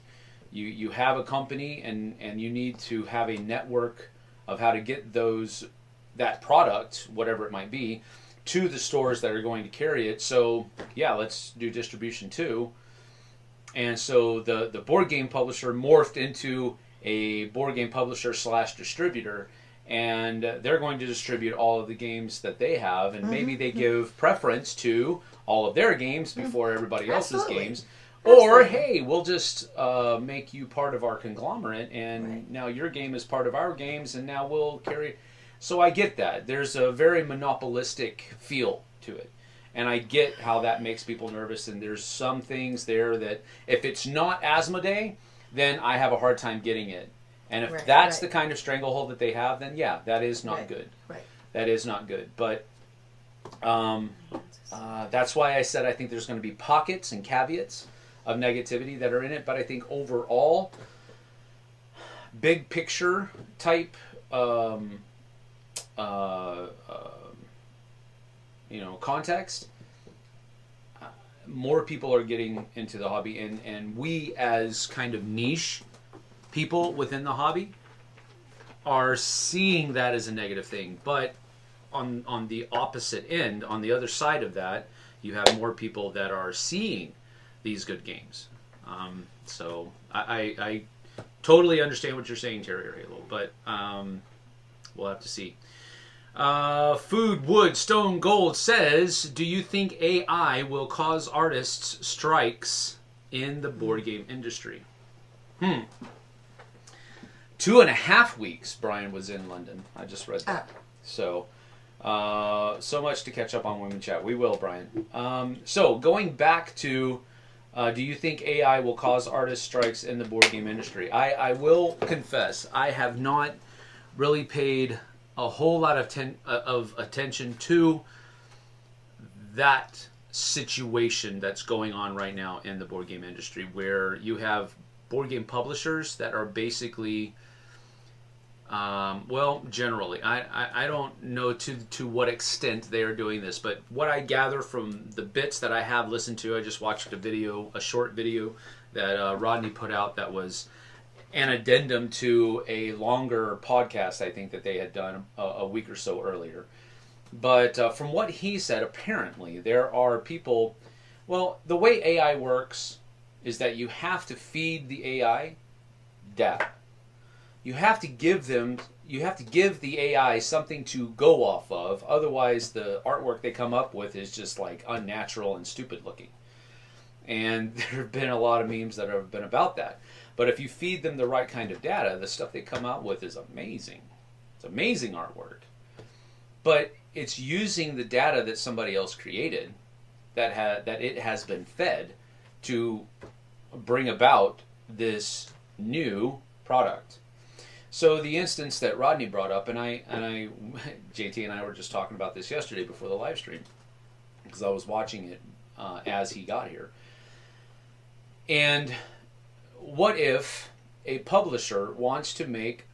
A: You have a company, and you need to have a network of how to get that product, whatever it might be, to the stores that are going to carry it. So yeah, let's do distribution too. And so the board game publisher morphed into a board game publisher / distributor, and they're going to distribute all of the games that they have, and maybe they give preference to all of their games before everybody else's games. Or, hey, we'll just make you part of our conglomerate, and now your game is part of our games, and now we'll carry... So I get that. There's a very monopolistic feel to it. And I get how that makes people nervous, and there's some things there that if it's not Asmodee, then I have a hard time getting it. And if that's the kind of stranglehold that they have, then yeah, that is not good.
B: Right.
A: That is not good. But that's why I said I think there's going to be pockets and caveats of negativity that are in it. But I think overall, big picture type, context, more people are getting into the hobby, and we as kind of niche people within the hobby are seeing that as a negative thing. But on the opposite end, on the other side of that, you have more people that are seeing these good games. So I totally understand what you're saying, Terry Halo, but we'll have to see. Food, Wood, Stone, Gold says, do you think AI will cause artists strikes in the board game industry? 2.5 weeks Brian was in London. I just read that. So much to catch up on Women Chat. We will, Brian. So going back to, do you think AI will cause artist strikes in the board game industry? I will confess, I have not really paid a whole lot of attention to that situation that's going on right now in the board game industry, where you have board game publishers that are basically, generally, I don't know to what extent they are doing this, but what I gather from the bits that I have listened to, I just watched a short video that Rodney put out that was an addendum to a longer podcast, I think, that they had done a week or so earlier. But from what he said, apparently there are people... Well, the way AI works is that you have to feed the AI data. You have to give the AI something to go off of. Otherwise, the artwork they come up with is just like unnatural and stupid looking. And there have been a lot of memes that have been about that. But if you feed them the right kind of data, the stuff they come out with is amazing. It's amazing artwork. But it's using the data that somebody else created, that it has been fed, to bring about this new product. So the instance that Rodney brought up, and I JT and I were just talking about this yesterday before the live stream, because I was watching it as he got here. And what if a publisher wants to make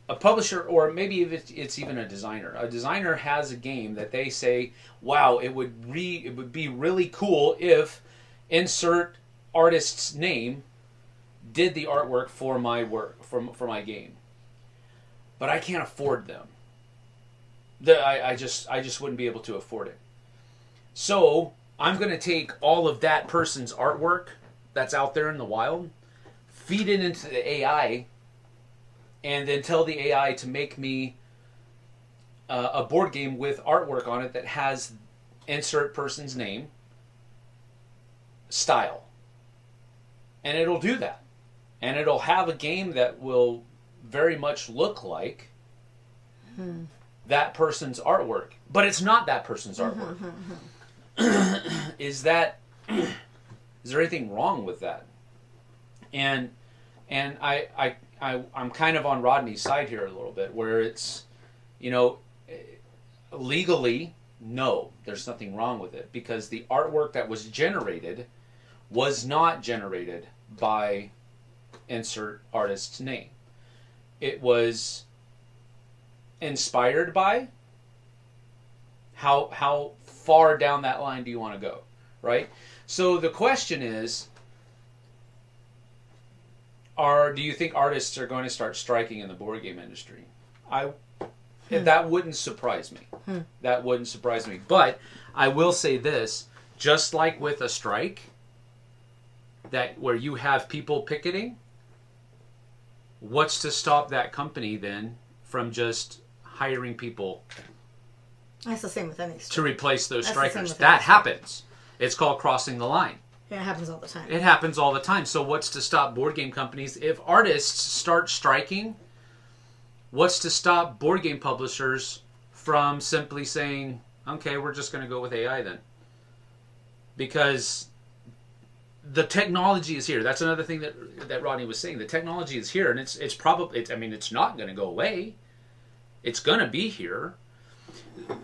A: a publisher, or maybe if it's even a designer has a game that they say, wow, it would be really cool if insert artist's name did the artwork for my work, for my game, but I can't afford them. I just wouldn't be able to afford it. So I'm going to take all of that person's artwork that's out there in the wild, feed it into the AI, and then tell the AI to make me a board game with artwork on it that has insert person's name, style. And it'll do that. And it'll have a game that will very much look like that person's artwork. But it's not that person's artwork. Is there anything wrong with that? And I'm kind of on Rodney's side here a little bit, where it's, legally, no, there's nothing wrong with it, because the artwork that was generated was not generated by insert artist's name. It was inspired by. How far down that line do you want to go, right? So the question is, Do you think artists are going to start striking in the board game industry? That wouldn't surprise me. That wouldn't surprise me. But I will say this, just like with a strike, that where you have people picketing, what's to stop that company then from just hiring people?
B: That's the same with any strike.
A: To replace those strikers. That happens. It's called crossing the line.
B: Yeah, it happens all the time.
A: It happens all the time. So what's to stop board game companies? If artists start striking, what's to stop board game publishers from simply saying, okay, we're just going to go with AI then? Because the technology is here. That's another thing that Rodney was saying. The technology is here, and it's probably, it's not going to go away. It's going to be here.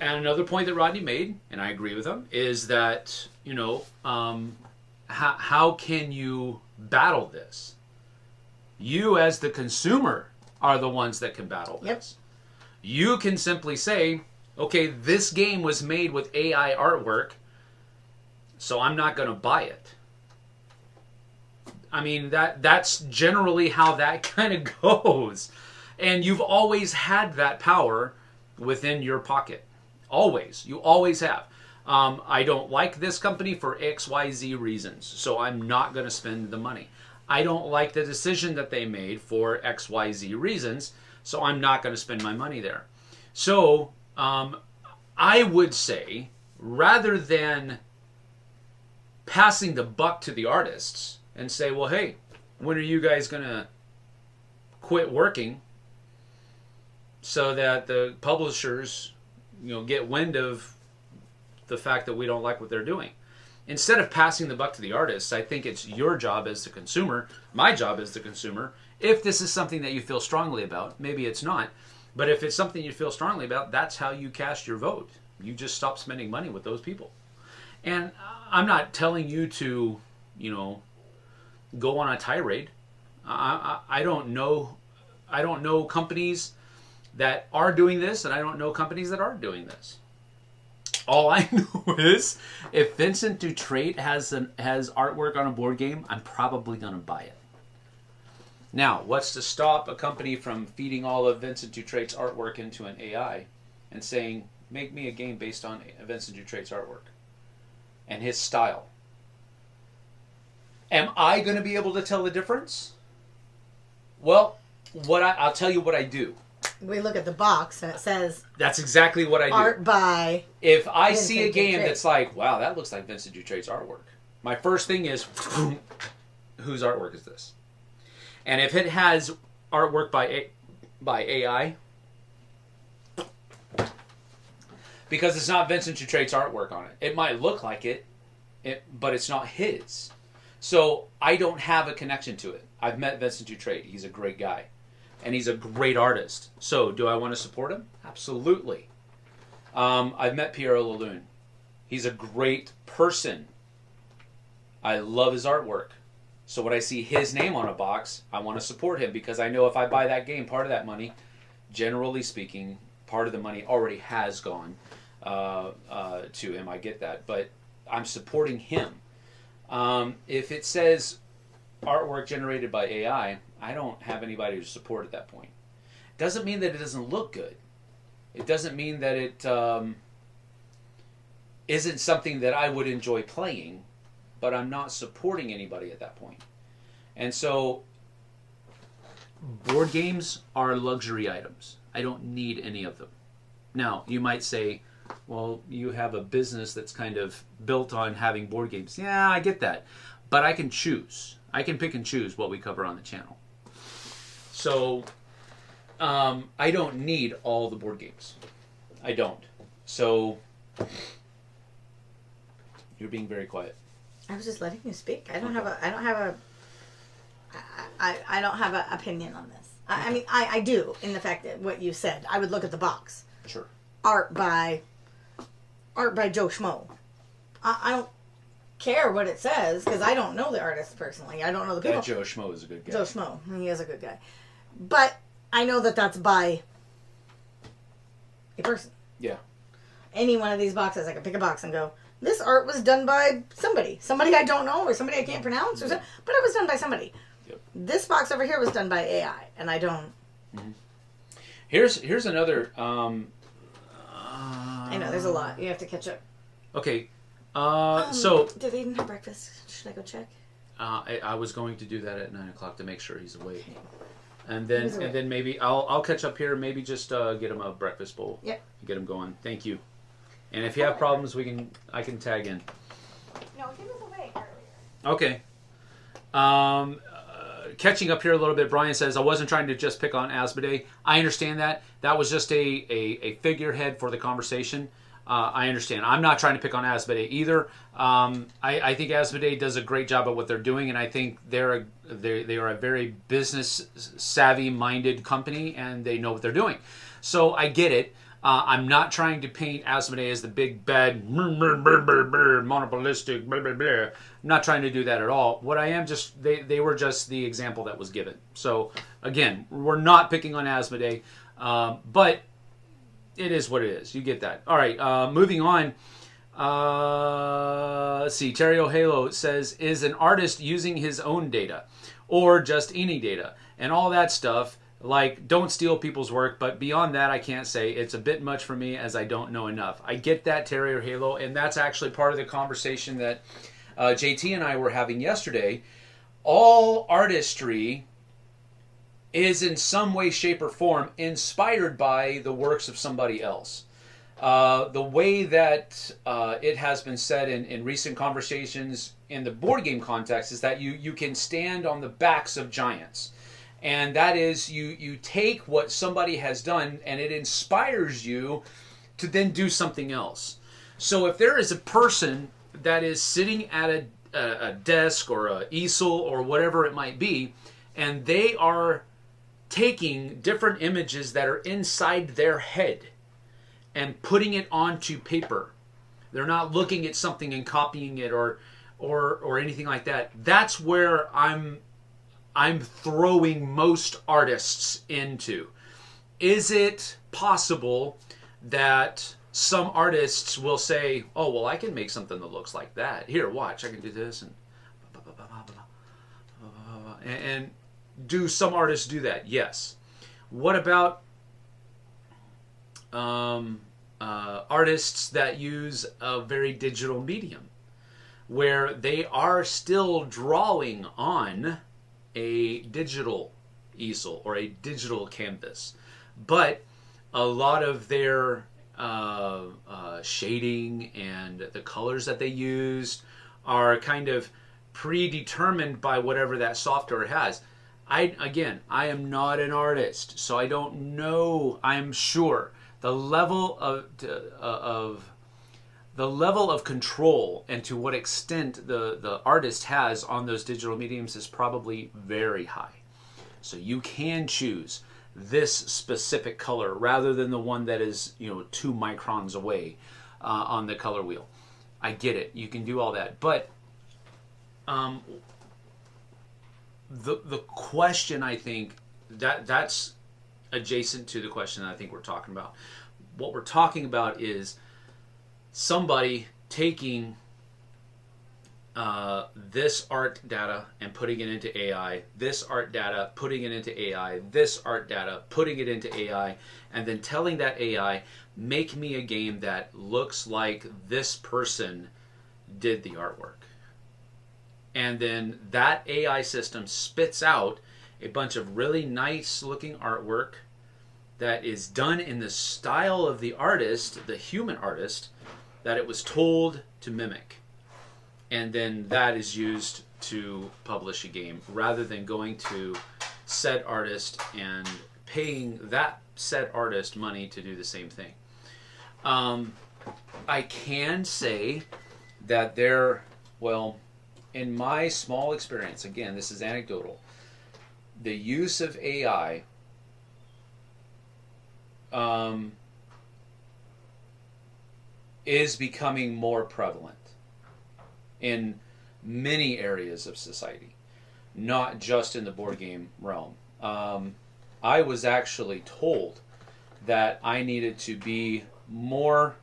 A: And another point that Rodney made, and I agree with him, is that, how can you battle this? You as the consumer are the ones that can battle this. Yep. You can simply say, okay, this game was made with AI artwork, so I'm not going to buy it. I mean, that's generally how that kind of goes. And you've always had that power within your pocket. Always. You always have. I don't like this company for XYZ reasons, so I'm not going to spend the money. I don't like the decision that they made for XYZ reasons, so I'm not going to spend my money there. So I would say, rather than passing the buck to the artists and say, well, hey, when are you guys going to quit working so that the publishers, get wind of the fact that we don't like what they're doing? Instead of passing the buck to the artists, I think it's your job as the consumer, my job as the consumer, if this is something that you feel strongly about. Maybe it's not, but if it's something you feel strongly about, that's how you cast your vote. You just stop spending money with those people. And I'm not telling you to, go on a tirade. I don't know companies that are doing this, and I don't know companies that aren't doing this. All I know is, if Vincent Dutrait has artwork on a board game, I'm probably going to buy it. Now, what's to stop a company from feeding all of Vincent Dutrait's artwork into an AI and saying, make me a game based on Vincent Dutrait's artwork and his style? Am I going to be able to tell the difference? Well, I'll tell you what I do.
B: We look at the box and it says... That's
A: exactly what I do.
B: Art by...
A: If I see a game that's like, wow, that looks like Vincent Dutrait's artwork, my first thing is, whose artwork is this? And if it has artwork by AI, because it's not Vincent Dutrait's artwork on it. It might look like it, but it's not his. So I don't have a connection to it. I've met Vincent Dutrait. He's a great guy. And he's a great artist. So do I want to support him? Absolutely. I've met Piero Lalune. He's a great person. I love his artwork. So when I see his name on a box, I want to support him because I know if I buy that game, part of that money, generally speaking, part of the money already has gone to him. I get that. But I'm supporting him. If it says artwork generated by AI, I don't have anybody to support at that point. Doesn't mean that it doesn't look good. It doesn't mean that it isn't something that I would enjoy playing, but I'm not supporting anybody at that point. And so board games are luxury items. I don't need any of them. Now, you might say, well, you have a business that's kind of built on having board games. Yeah, I get that. But I can choose. I can pick and choose what we cover on the channel. So I don't need all the board games. I don't. So you're being very quiet.
B: I was just letting you speak. I don't have an opinion on this. I mean, I do in the fact that what you said. I would look at the box.
A: Sure.
B: Art by Joe Schmo. I don't care what it says because I don't know the artist personally. I don't know the people.
A: That Joe Schmo is a good guy.
B: Joe Schmo. He is a good guy. But I know that that's by a person.
A: Yeah.
B: Any one of these boxes, I can pick a box and go, this art was done by somebody. Somebody I don't know or somebody I can't pronounce or something. But it was done by somebody.
A: Yep.
B: This box over here was done by AI, and I don't.
A: Here's another.
B: I know there's a lot. You have to catch up.
A: Okay. So
B: did Aiden have breakfast? Should I go check?
A: I was going to do that at 9 o'clock to make sure he's awake, and then maybe I'll catch up here. Maybe just get him a breakfast bowl.
B: Yep.
A: Get him going. Thank you. And if you have problems, I can tag in.
B: No, he was awake
A: Okay.
B: earlier.
A: Catching up here a little bit, Brian says, I wasn't trying to just pick on Asmodee. I understand that. That was just a figurehead for the conversation. I understand. I'm not trying to pick on Asmodee either. I think Asmodee does a great job at what they're doing, and I think they are a very business-savvy-minded company, and they know what they're doing. So I get it. I'm not trying to paint Asmodee as the big bad monopolistic blah, blah, blah. I'm not trying to do that at all. What I am just they were just the example that was given. So again, we're not picking on Asmodee, but it is what it is. You get that. All right, moving on. Let's see. Terry O'Halo says, is an artist using his own data or just any data and all that stuff? Like, don't steal people's work, but beyond that, I can't say. It's a bit much for me as I don't know enough. I get that, Terry or Halo, and that's actually part of the conversation that JT and I were having yesterday. All artistry is in some way, shape, or form inspired by the works of somebody else. The way that it has been said in recent conversations in the board game context is that you can stand on the backs of giants. And that is, you take what somebody has done and it inspires you to then do something else. So if there is a person that is sitting at a desk or an easel or whatever it might be, and they are taking different images that are inside their head and putting it onto paper. They're not looking at something and copying it or anything like that. That's where I'm throwing most artists into. Is it possible that some artists will say, oh, well, I can make something that looks like that. Here, watch, I can do this. And do some artists do that? Yes. What about artists that use a very digital medium where they are still drawing on a digital easel or a digital canvas, but a lot of their shading and the colors that they used are kind of predetermined by whatever that software has. I am not an artist, so I don't know. I'm sure the level of control and to what extent the artist has on those digital mediums is probably very high. So you can choose this specific color rather than the one that is 2 microns away on the color wheel. I get it. You can do all that, but the question, I think that's adjacent to the question that I think we're talking about. What we're talking about is somebody taking this art data and putting it into AI, this art data, putting it into AI, this art data, putting it into AI, and then telling that AI, make me a game that looks like this person did the artwork. And then that AI system spits out a bunch of really nice looking artwork that is done in the style of the artist, the human artist, that it was told to mimic. And then that is used to publish a game rather than going to said artist and paying that said artist money to do the same thing. I can say that in my small experience, again, this is anecdotal, the use of AI is becoming more prevalent in many areas of society, not just in the board game realm. I was actually told that I needed to be more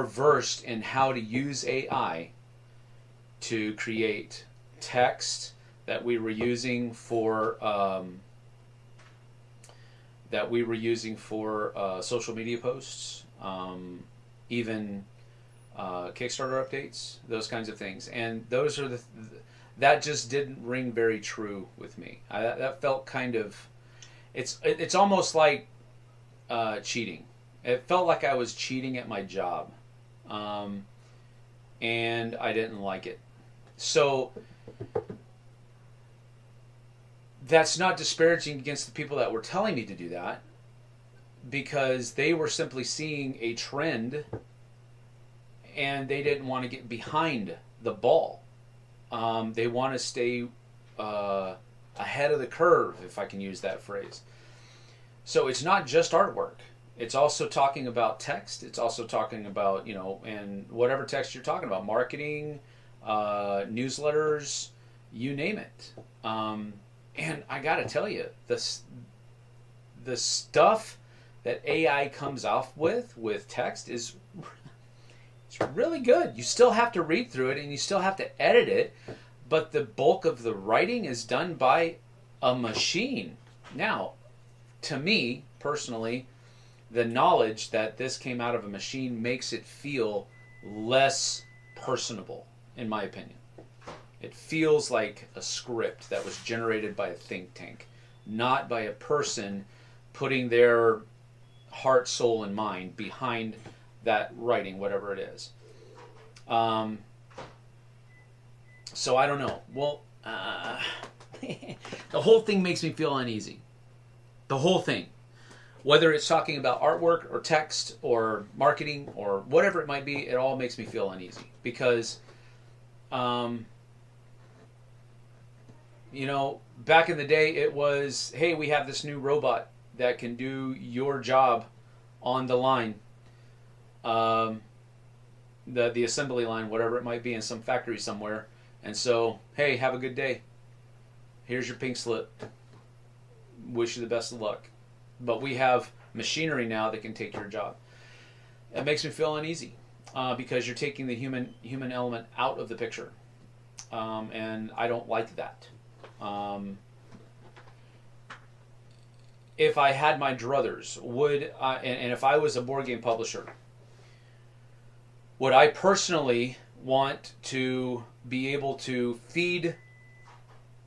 A: versed in how to use AI to create text that we were using for social media posts, even Kickstarter updates, those kinds of things. And those are that just didn't ring very true with me. That felt kind of, it's almost like cheating. It felt like I was cheating at my job, and I didn't like it. So that's not disparaging against the people that were telling me to do that, because they were simply seeing a trend and they didn't want to get behind the ball. They want to stay ahead of the curve, if I can use that phrase. So it's not just artwork. It's also talking about text. It's also talking about, and whatever text you're talking about, marketing, newsletters, you name it. And I got to tell you, the stuff that AI comes off with text is it's really good. You still have to read through it and you still have to edit it, but the bulk of the writing is done by a machine. Now, to me, personally, the knowledge that this came out of a machine makes it feel less personable, in my opinion. It feels like a script that was generated by a think tank, not by a person putting their heart, soul, and mind behind that writing, whatever it is. So I don't know. Well, the whole thing makes me feel uneasy. The whole thing. Whether it's talking about artwork or text or marketing or whatever it might be, it all makes me feel uneasy. Because, back in the day it was, hey, we have this new robot that can do your job on the line. The assembly line, whatever it might be, in some factory somewhere. And so, hey, have a good day. Here's your pink slip. Wish you the best of luck. But we have machinery now that can take your job. It makes me feel uneasy because you're taking the human element out of the picture. And I don't like that. If I had my druthers, and if I was a board game publisher, would I personally want to be able to feed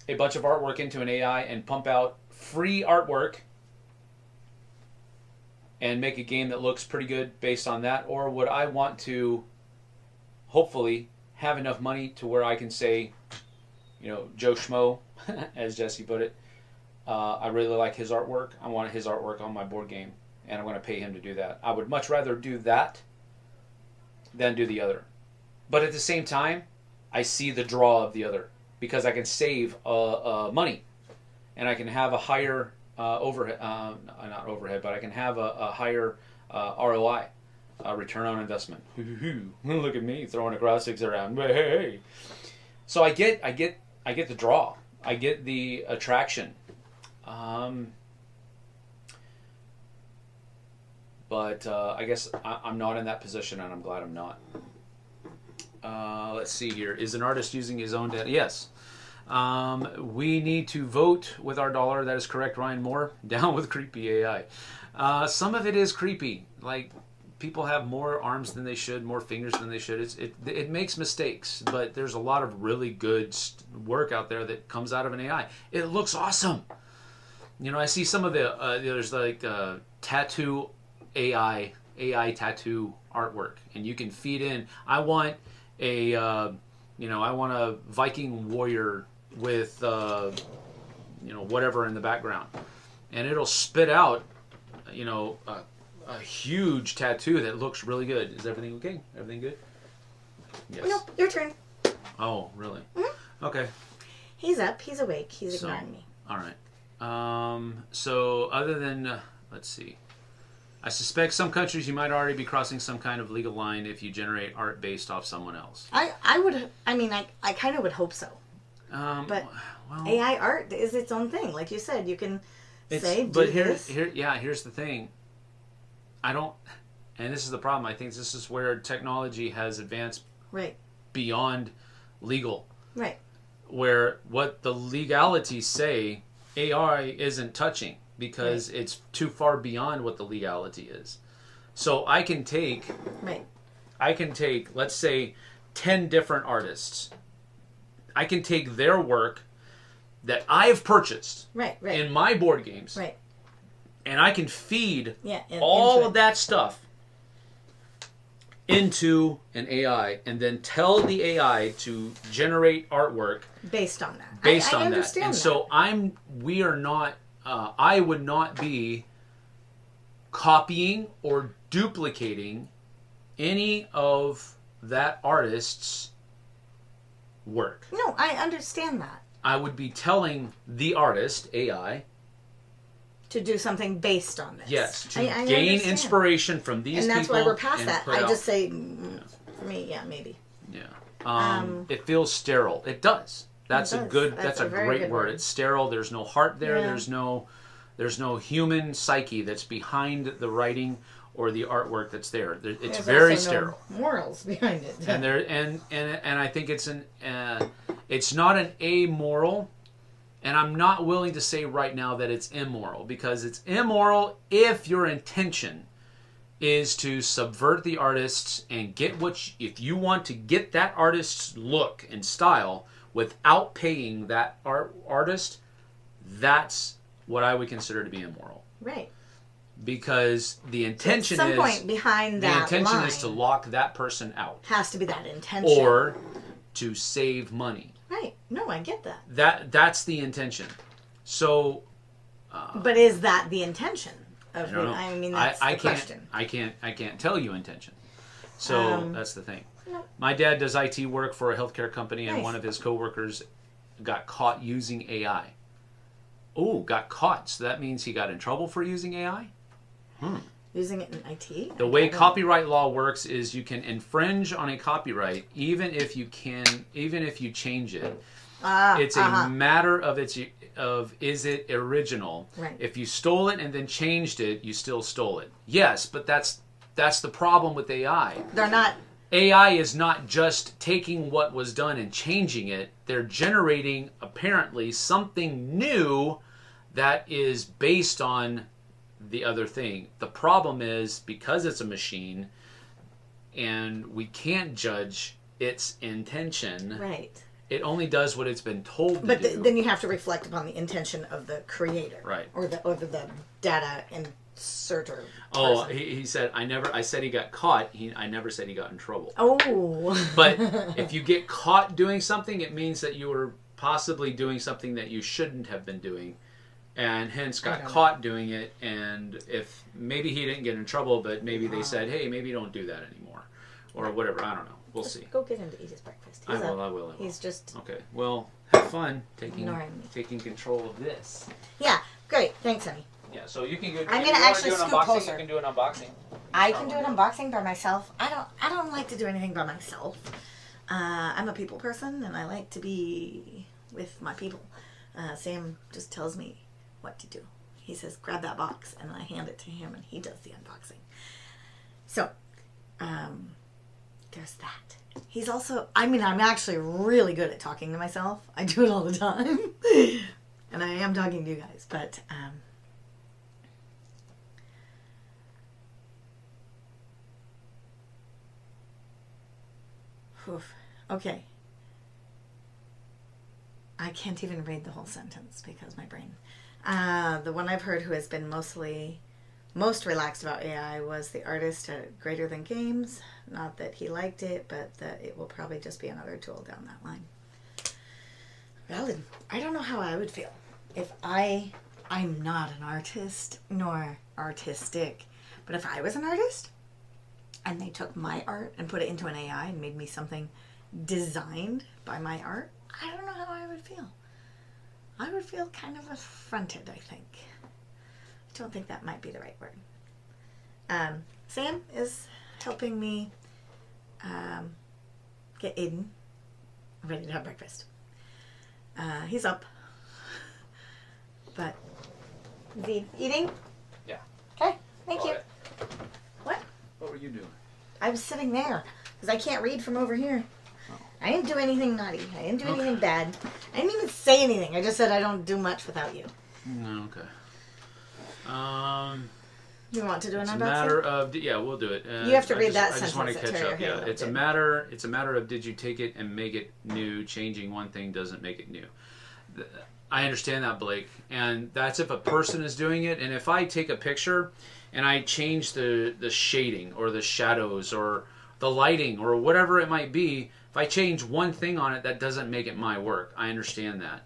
A: a bunch of artwork into an AI and pump out free artwork and make a game that looks pretty good based on that? Or would I want to hopefully have enough money to where I can say, Joe Schmo, as Jessie put it, I really like his artwork. I want his artwork on my board game, and I'm going to pay him to do that. I would much rather do that than do the other. But at the same time, I see the draw of the other because I can save money, and I can have a higher overhead, not overhead, but I can have a higher ROI, return on investment. Look at me throwing acrostics around. Hey. So I get the draw. I get the attraction. But I guess I'm not in that position, and I'm glad I'm not. Let's see here. Is an artist using his own data? Yes. We need to vote with our dollar. That is correct, Ryan Moore. Down with creepy AI. Some of it is creepy. Like, people have more arms than they should, more fingers than they should. It makes mistakes, but there's a lot of really good work out there that comes out of an AI. It looks awesome. I see some of there's like tattoo AI tattoo artwork, and you can feed in. I want a Viking warrior with whatever in the background, and it'll spit out a huge tattoo that looks really good. Is everything okay? Everything good? Yes.
B: Nope, your turn.
A: Oh, really?
B: Mm-hmm.
A: Okay.
B: He's up. He's awake. He's ignoring me.
A: All right. So other than, let's see. I suspect some countries you might already be crossing some kind of legal line if you generate art based off someone else. I kind of would hope so. But AI art is its own thing. Like you said, you can say, here's the thing. And this is the problem. I think this is where technology has advanced beyond legal. Right. where what the legalities say AI isn't touching because it's too far beyond what the legality is. So I can take, let's say, 10 different artists. I can take their work that I have purchased in my board games, and I can feed all of that stuff into an AI, and then tell the AI to generate artwork
B: based on that.
A: I understand that. So we are not. I would not be copying or duplicating any of that artist's work.
B: No, I understand that.
A: I would be telling the artist, AI,
B: to do something based on this.
A: Yes, to gain inspiration from these people.
B: And that's why we're past that. I just say, for me, maybe.
A: Yeah. It feels sterile. It does. That's a great word. It's sterile. There's no heart there. Yeah. There's no human psyche that's behind the writing or the artwork that's there. It's very sterile.
B: No morals behind it.
A: And I think it's it's not an amoral. And I'm not willing to say right now that it's immoral, because it's immoral if your intention is to subvert the artists and get if you want to get that artist's look and style without paying that artist, that's what I would consider to be immoral.
B: Right.
A: Because the intention
B: at some point behind that
A: is to lock that person out.
B: Has to be that intention.
A: Or to save money.
B: Right. No, I get that.
A: That's the intention. So.
B: But is that the intention?
A: I don't know.
B: I mean, that's the question.
A: I can't tell you intention. So that's the thing. No. My dad does IT work for a healthcare company, and one of his coworkers got caught using AI. Oh, got caught. So that means he got in trouble for using AI?
B: Using it in IT?
A: The way copyright law works is you can infringe on a copyright even if you change it. It's a matter of is it original?
B: Right.
A: If you stole it and then changed it, you still stole it. Yes, but that's the problem with AI.
B: They're not.
A: AI is not just taking what was done and changing it. They're generating apparently something new that is based on the other thing. The problem is, because it's a machine and we can't judge its intention.
B: Right.
A: It only does what it's been told to do.
B: But then you have to reflect upon the intention of the creator.
A: Right.
B: Or the data inserter.
A: Oh, he said, I said he got caught. I never said he got in trouble.
B: Oh.
A: But if you get caught doing something, it means that you were possibly doing something that you shouldn't have been doing, and hence got caught doing it. And if maybe he didn't get in trouble, but maybe they said, hey, maybe don't do that anymore, or whatever. I don't know. We'll see.
B: Go get him to eat his breakfast.
A: I will.
B: He's just...
A: Okay. Well, have fun taking control of this.
B: Yeah. Great. Thanks, honey.
A: Yeah. So you can go.
B: I'm gonna actually scoot closer.
A: You can do an unboxing.
B: I can do an unboxing by myself. I don't like to do anything by myself. I'm a people person, and I like to be with my people. Sam just tells me what to do. He says, grab that box, and I hand it to him, and he does the unboxing. So, there's that. He's also, I'm actually really good at talking to myself. I do it all the time. And I am talking to you guys, but, okay. I can't even read the whole sentence because my brain. The one I've heard who has been most relaxed about AI was the artist at Greater Than Games. Not that he liked it, but that it will probably just be another tool down that line. Valid. I don't know how I would feel if I'm not an artist nor artistic, but if I was an artist and they took my art and put it into an AI and made me something designed by my art, I don't know how I would feel. I would feel kind of affronted, I think. I don't think that might be the right word. Sam is helping me get Aiden ready to have breakfast. He's up. But is he eating?
A: Yeah.
B: Okay, thank you. What?
A: What were you doing?
B: I was sitting there because I can't read from over here.
A: Oh.
B: I didn't do anything naughty. I didn't do anything bad. I didn't even say anything. I just said I don't do much without you.
A: Okay.
B: You want to do an
A: It's a
B: unboxing?
A: matter of we'll do it.
B: You have to read that
A: I just want to
B: sentence
A: catch
B: that
A: up.
B: Terry
A: Yeah,
B: Halo
A: it's a
B: did.
A: matter. It's a matter of did you take it and make it new? Changing one thing doesn't make it new. I understand that, Blake, and that's if a person is doing it. And if I take a picture and I change the shading or the shadows or the lighting or whatever it might be, if I change one thing on it, that doesn't make it my work. I understand that.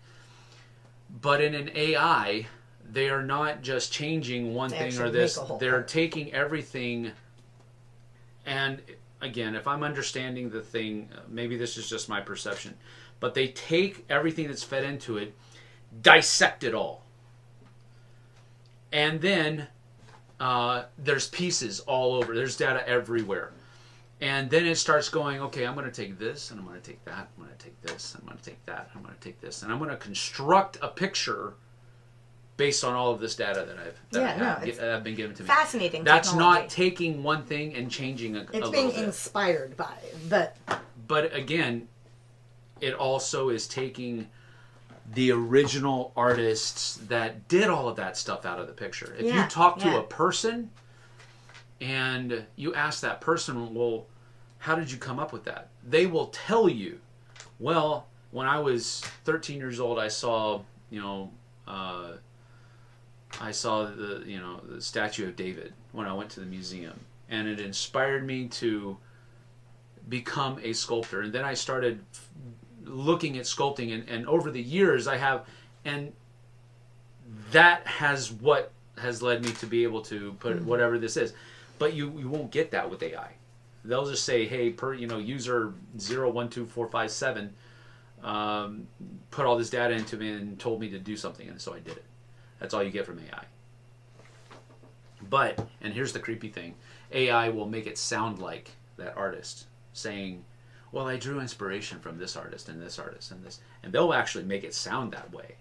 A: But in an AI, they are not just changing one thing or this. They're taking everything. And again, if I'm understanding the thing, maybe this is just my perception, but they take everything that's fed into it, dissect it all. And then there's pieces all over. There's data everywhere. And then it starts going, okay, I'm going to take this, and I'm going to take that, I'm going to take this, I'm going to take that, I'm going to take this, and I'm going to construct a picture based on all of this data that I've been given to me.
B: Fascinating.
A: That's
B: technology.
A: not taking one thing and changing a
B: It's
A: little
B: being
A: bit.
B: inspired by it,
A: But again, it also is taking the original artists that did all of that stuff out of the picture. If you talk to a person and you ask that person, well, how did you come up with that? They will tell you, well, when I was 13 years old, I saw, the statue of David when I went to the museum, and it inspired me to become a sculptor. And then I started looking at sculpting, and over the years and that has led me to be able to put whatever this is. But you won't get that with AI. They'll just say, hey, user 012457 put all this data into me and told me to do something, and so I did it. That's all you get from AI. But, and here's the creepy thing, AI will make it sound like that artist saying, well, I drew inspiration from this artist and this artist and this, and they'll actually make it sound that way.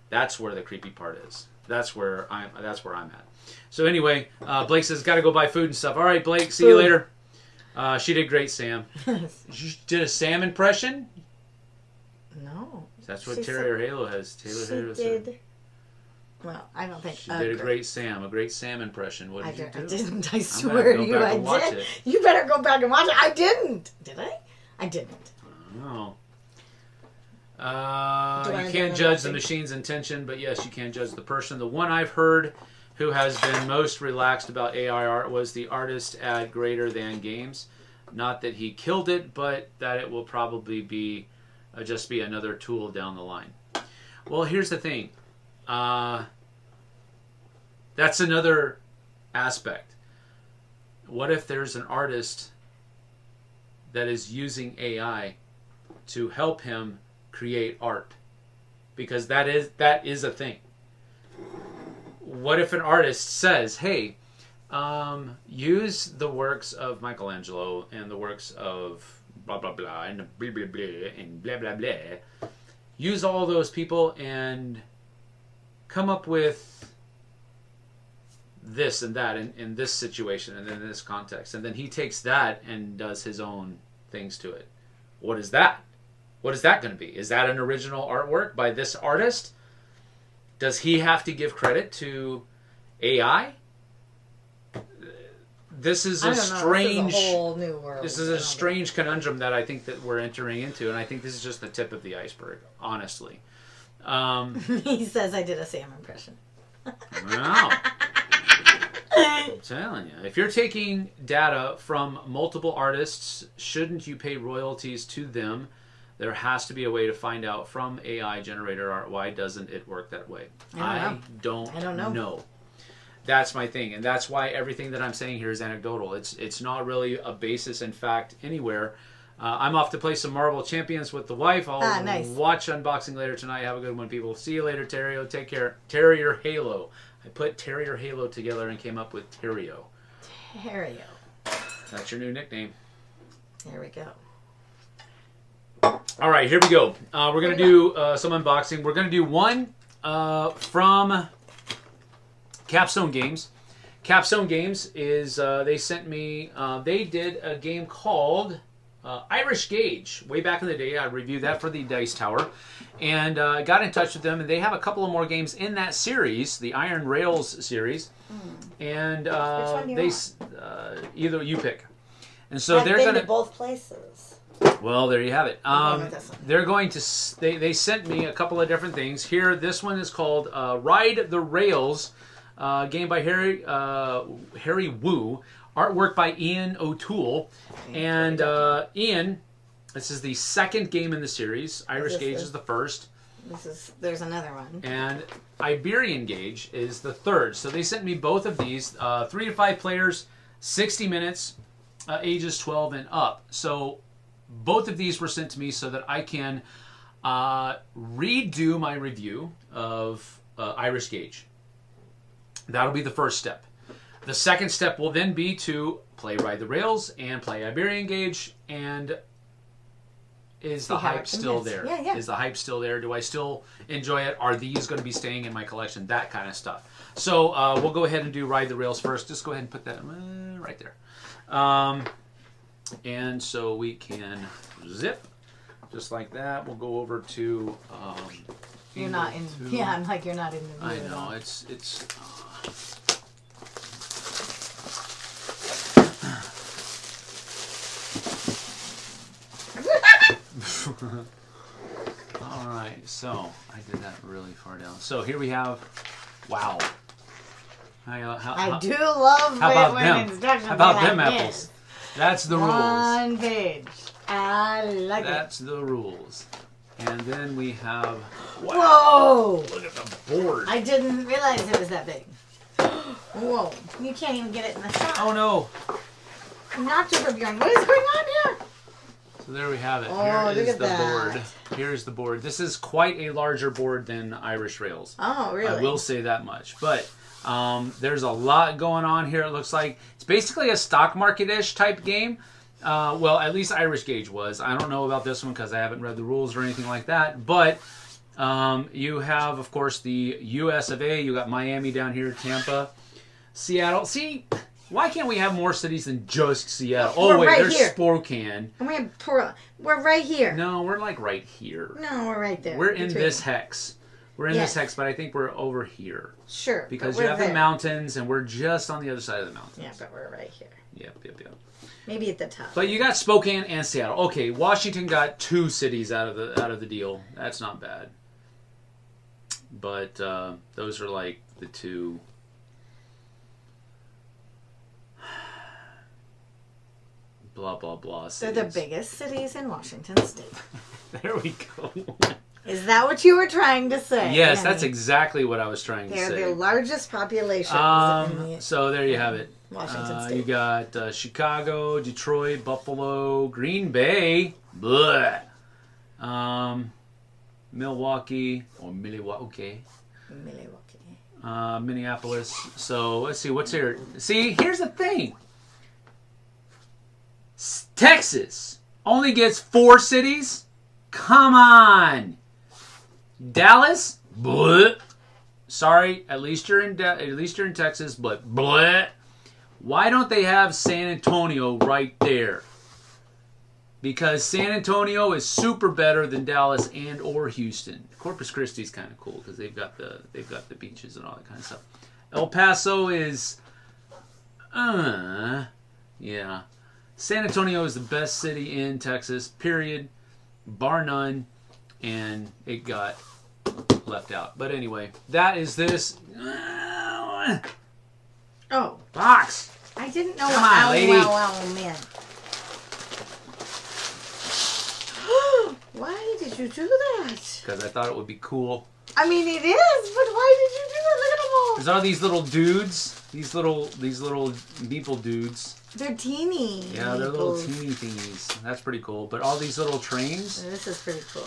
A: That's where the creepy part is. That's where I'm at. So anyway, Blake says, got to go buy food and stuff. All right, Blake, see you later. She did great, Sam. You did a Sam impression?
B: No.
A: That's what Terry or Halo has. Taylor
B: did. Well, I don't think
A: she did a great Sam impression. What did you do?
B: I didn't. I swear to you, I did.
A: It.
B: You better go back and watch it. I didn't. Did I? I didn't.
A: Oh. You can't judge the machine's intention, but yes, you can judge the person. The one I've heard who has been most relaxed about AI art was the artist at Greater Than Games. Not that he killed it, but that it will probably be just be another tool down the line. Well, here's the thing. That's another aspect. What if there's an artist that is using AI to help him create art? Because that is a thing. What if an artist says, hey, use the works of Michelangelo and the works of blah blah blah and blah blah blah and blah blah blah, use all those people and come up with this and that in this situation and in this context, and then he takes that and does his own things to it. What is that? What is that going to be? Is that an original artwork by this artist? Does he have to give credit to AI? This is a strange.
B: This is a whole new world.
A: This is a strange conundrum that I think that we're entering into, and I think this is just the tip of the iceberg. Honestly,
B: he says I did a Sam impression.
A: Wow. I'm telling you, if you're taking data from multiple artists, shouldn't you pay royalties to them? There has to be a way to find out from AI generated art. Why doesn't it work that way? I don't know. That's my thing, and that's why everything that I'm saying here is anecdotal. It's not really a basis in fact anywhere. I'm off to play some Marvel Champions with the wife. I'll watch unboxing later tonight. Have a good one, people. See you later, Terrio. Take care. Terrier Halo. I put Terrier Halo together and came up with Terrio.
B: Terrio.
A: That's your new nickname.
B: There we go.
A: All right, here we go. We're going to do some unboxing. We're going to do one from Capstone Games. Capstone Games is, they sent me, they did a game called Irish Gauge. Way back in the day, I reviewed that for the Dice Tower, and got in touch with them. And they have a couple of more games in that series, the Iron Rails series. And
B: Which one do you want?
A: either you pick. And so
B: I've
A: they're
B: been
A: going
B: to both places.
A: Well, there you have it.
B: going with this one.
A: They're going to. They sent me a couple of different things here. This one is called Ride the Rails, game by Harry Wu, artwork by Ian O'Toole, and Ian. This is the second game in the series. Irish Gauge is the first.
B: There's another one.
A: And Iberian Gauge is the third. So they sent me both of these. 3 to 5 players, 60 minutes, ages 12 and up. So both of these were sent to me so that I can redo my review of Irish Gauge. That'll be the first step. The second step will then be to play Ride the Rails and play Iberian Gauge. And is the hype still there?
B: Yeah.
A: Is the hype still there? Do I still enjoy it? Are these going to be staying in my collection? That kind of stuff. So we'll go ahead and do Ride the Rails first. Just go ahead and put that right there. And so we can zip just like that. We'll go over to.
B: You're not in. Yeah, I'm like you're not in the.
A: I know it's. All right, so I did that really far down. So here we have. Wow.
B: I do love
A: how about
B: when
A: them?
B: instructions
A: How about
B: are like
A: them
B: this.
A: apples? That's the rules.
B: One page. I like
A: That's
B: it.
A: the rules. And then we have. Wow,
B: Whoa!
A: look at the board.
B: I didn't realize it was that big. Whoa! You can't even get it in the shot.
A: Oh no!
B: Not super beyond. What is going on here?
A: So there we have it.
B: Oh,
A: Here
B: look
A: is
B: at
A: the
B: that.
A: board. Here's the board. This is quite a larger board than Irish Rails.
B: Oh, really?
A: I will say that much. But there's a lot going on here. It looks like it's basically a stock market-ish type game. Well, at least Irish Gauge was. I don't know about this one because I haven't read the rules or anything like that. But you have, of course, the US of A. You got Miami down here, Tampa, Seattle. See, why can't we have more cities than just Seattle? Oh, wait,
B: right
A: there's
B: here.
A: Spokane.
B: And we have we're right here.
A: No, we're like right here.
B: No, we're right there.
A: We're in
B: between.
A: this hex. We're in
B: Yes.
A: this hex, but I think we're over here.
B: Sure.
A: Because
B: but
A: you
B: we're
A: have
B: there.
A: the mountains, and we're just on the other side of the mountains.
B: Yeah, but we're right here.
A: Yep.
B: Maybe at the top.
A: But you got Spokane and Seattle. Okay, Washington got 2 cities out of the deal. That's not bad. But those are like the 2. Blah blah blah.
B: They're
A: Cities.
B: the biggest cities in Washington State.
A: There we go.
B: Is that what you were trying to say?
A: Yes,
B: Henry?
A: that's exactly what I was trying to
B: They're
A: say.
B: the largest population in the
A: So there you have it.
B: Washington State.
A: You got Chicago, Detroit, Buffalo, Green Bay, bleh. Milwaukee, or Milwaukee, Minneapolis. So let's see what's here. See, here's the thing. Texas only gets 4 cities. Come on, Dallas. Bleh. Sorry, at least you're in Texas, but bleh. Why don't they have San Antonio right there? Because San Antonio is super better than Dallas and or Houston. Corpus Christi is kind of cool because they've got the beaches and all that kind of stuff. El Paso is, yeah. San Antonio is the best city in Texas, period, bar none, and it got left out. But anyway, that is this.
B: Oh,
A: Box.
B: I didn't know.
A: Come on, lady.
B: Wow, man. Why did you do that?
A: Because I thought it would be cool.
B: I mean, it is, but why did you do that? Look at them all.
A: There's all these little dudes, these little meeple dudes.
B: They're teeny.
A: Yeah, they're little
B: meeples.
A: teeny thingies. That's pretty cool. But all these little trains,
B: This is pretty cool.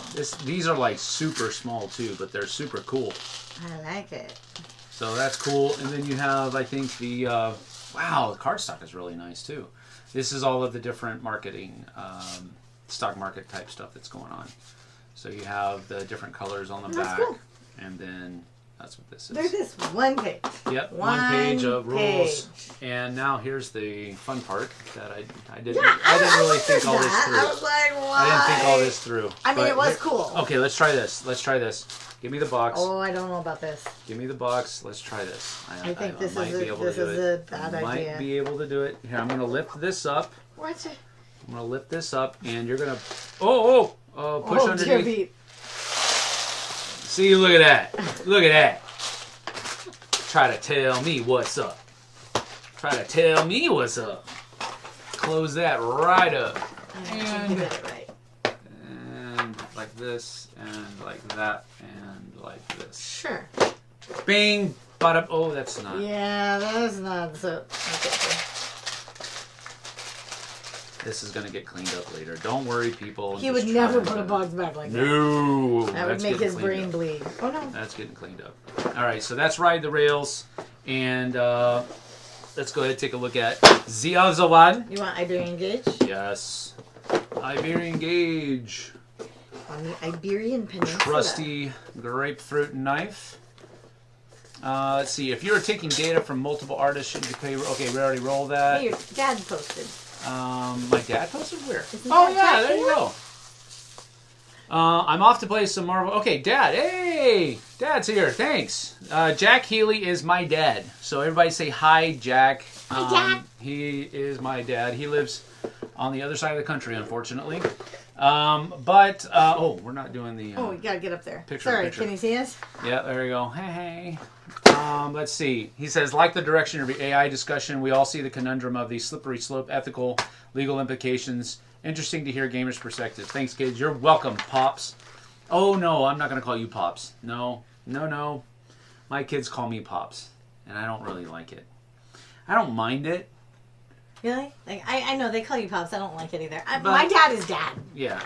A: these are like super small too, but they're super cool.
B: I like it.
A: So that's cool. And then you have, I think, the wow, the cardstock is really nice too. This is all of the different marketing, stock market type stuff that's going on. So you have the different colors on the
B: That's
A: back,
B: cool.
A: and then That's what this
B: There's
A: is.
B: this one page.
A: Yep, one page of rules. And now here's the fun part that I didn't really think all this through.
B: I was like, why?
A: I didn't think all this through.
B: I mean, it was cool.
A: Okay, let's try this. Let's try this. Give me the box.
B: Oh, I don't know about this.
A: Give me the box. Let's try this.
B: I think this
A: might
B: is
A: be able to do
B: a
A: it.
B: bad
A: I
B: idea.
A: might be able to do it. Here, I'm going to lift this up.
B: What's it?
A: I'm going to lift this up, and you're going to... push underneath.
B: Dear.
A: See, look at that. Look at that. Try to tell me what's up. Try to tell me what's up. Close that right up.
B: And get it right.
A: And like this, and like that, and like this.
B: Sure.
A: Bing, bada. Oh, that's not.
B: Yeah, that's not so. Okay.
A: This is gonna get cleaned up later. Don't worry, people.
B: He would never put a box back like that.
A: No.
B: That would make his brain bleed. Oh no.
A: That's getting cleaned up. All right, so that's Ride the Rails, and let's go ahead and take a look at the other one.
B: You want Iberian Gauge?
A: Yes, Iberian Gauge.
B: On the Iberian Peninsula.
A: Trusty grapefruit knife. Let's see. If you're taking data from multiple artists, should you pay? Okay, we already rolled that.
B: Hey, your dad posted.
A: My dad posted where?
B: Isn't
A: Oh
B: that
A: yeah,
B: Jack
A: there you go. I'm off to play some Marvel. Okay, Dad. Hey, Dad's here. Thanks. Jack Healy is my dad. So everybody say hi, Jack.
B: Hi, Jack.
A: He is my dad. He lives on the other side of the country, unfortunately. We're not doing the.
B: Oh, you gotta get up there.
A: Picture,
B: Sorry,
A: picture.
B: can you see us?
A: Yeah, there you go. Hey. Let's see. He says, like the direction of the AI discussion, we all see the conundrum of the slippery slope, ethical, legal implications. Interesting to hear gamers' perspective. Thanks, kids. You're welcome, Pops. Oh, no, I'm not going to call you Pops. No. My kids call me Pops, and I don't really like it. I don't mind it.
B: Really? Like I know they call you Pops. I don't like it either. My dad is Dad.
A: Yeah.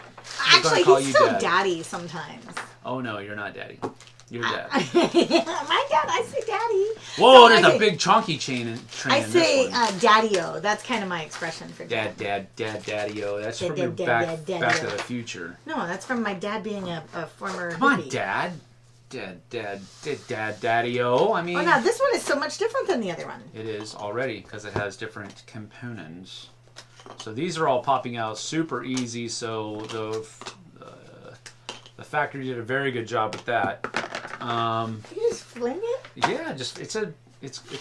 B: Actually, he's still Daddy sometimes.
A: Oh, no, you're not Daddy. You're Dad.
B: My dad, I say Daddy.
A: Whoa, there's a big chonky train
B: I
A: in
B: say
A: this one.
B: Daddy-o. That's kind of my expression for
A: Dad, Daddy-o. That's from your Back to the Future.
B: No, that's from my dad being a former
A: Come on,
B: hippie.
A: Dad. Daddy-o. I mean...
B: Oh, no, this one is so much different than the other one.
A: It is already, because it has different components. So these are all popping out super easy, so the factory did a very good job with that.
B: You just fling it?
A: Yeah, just it's a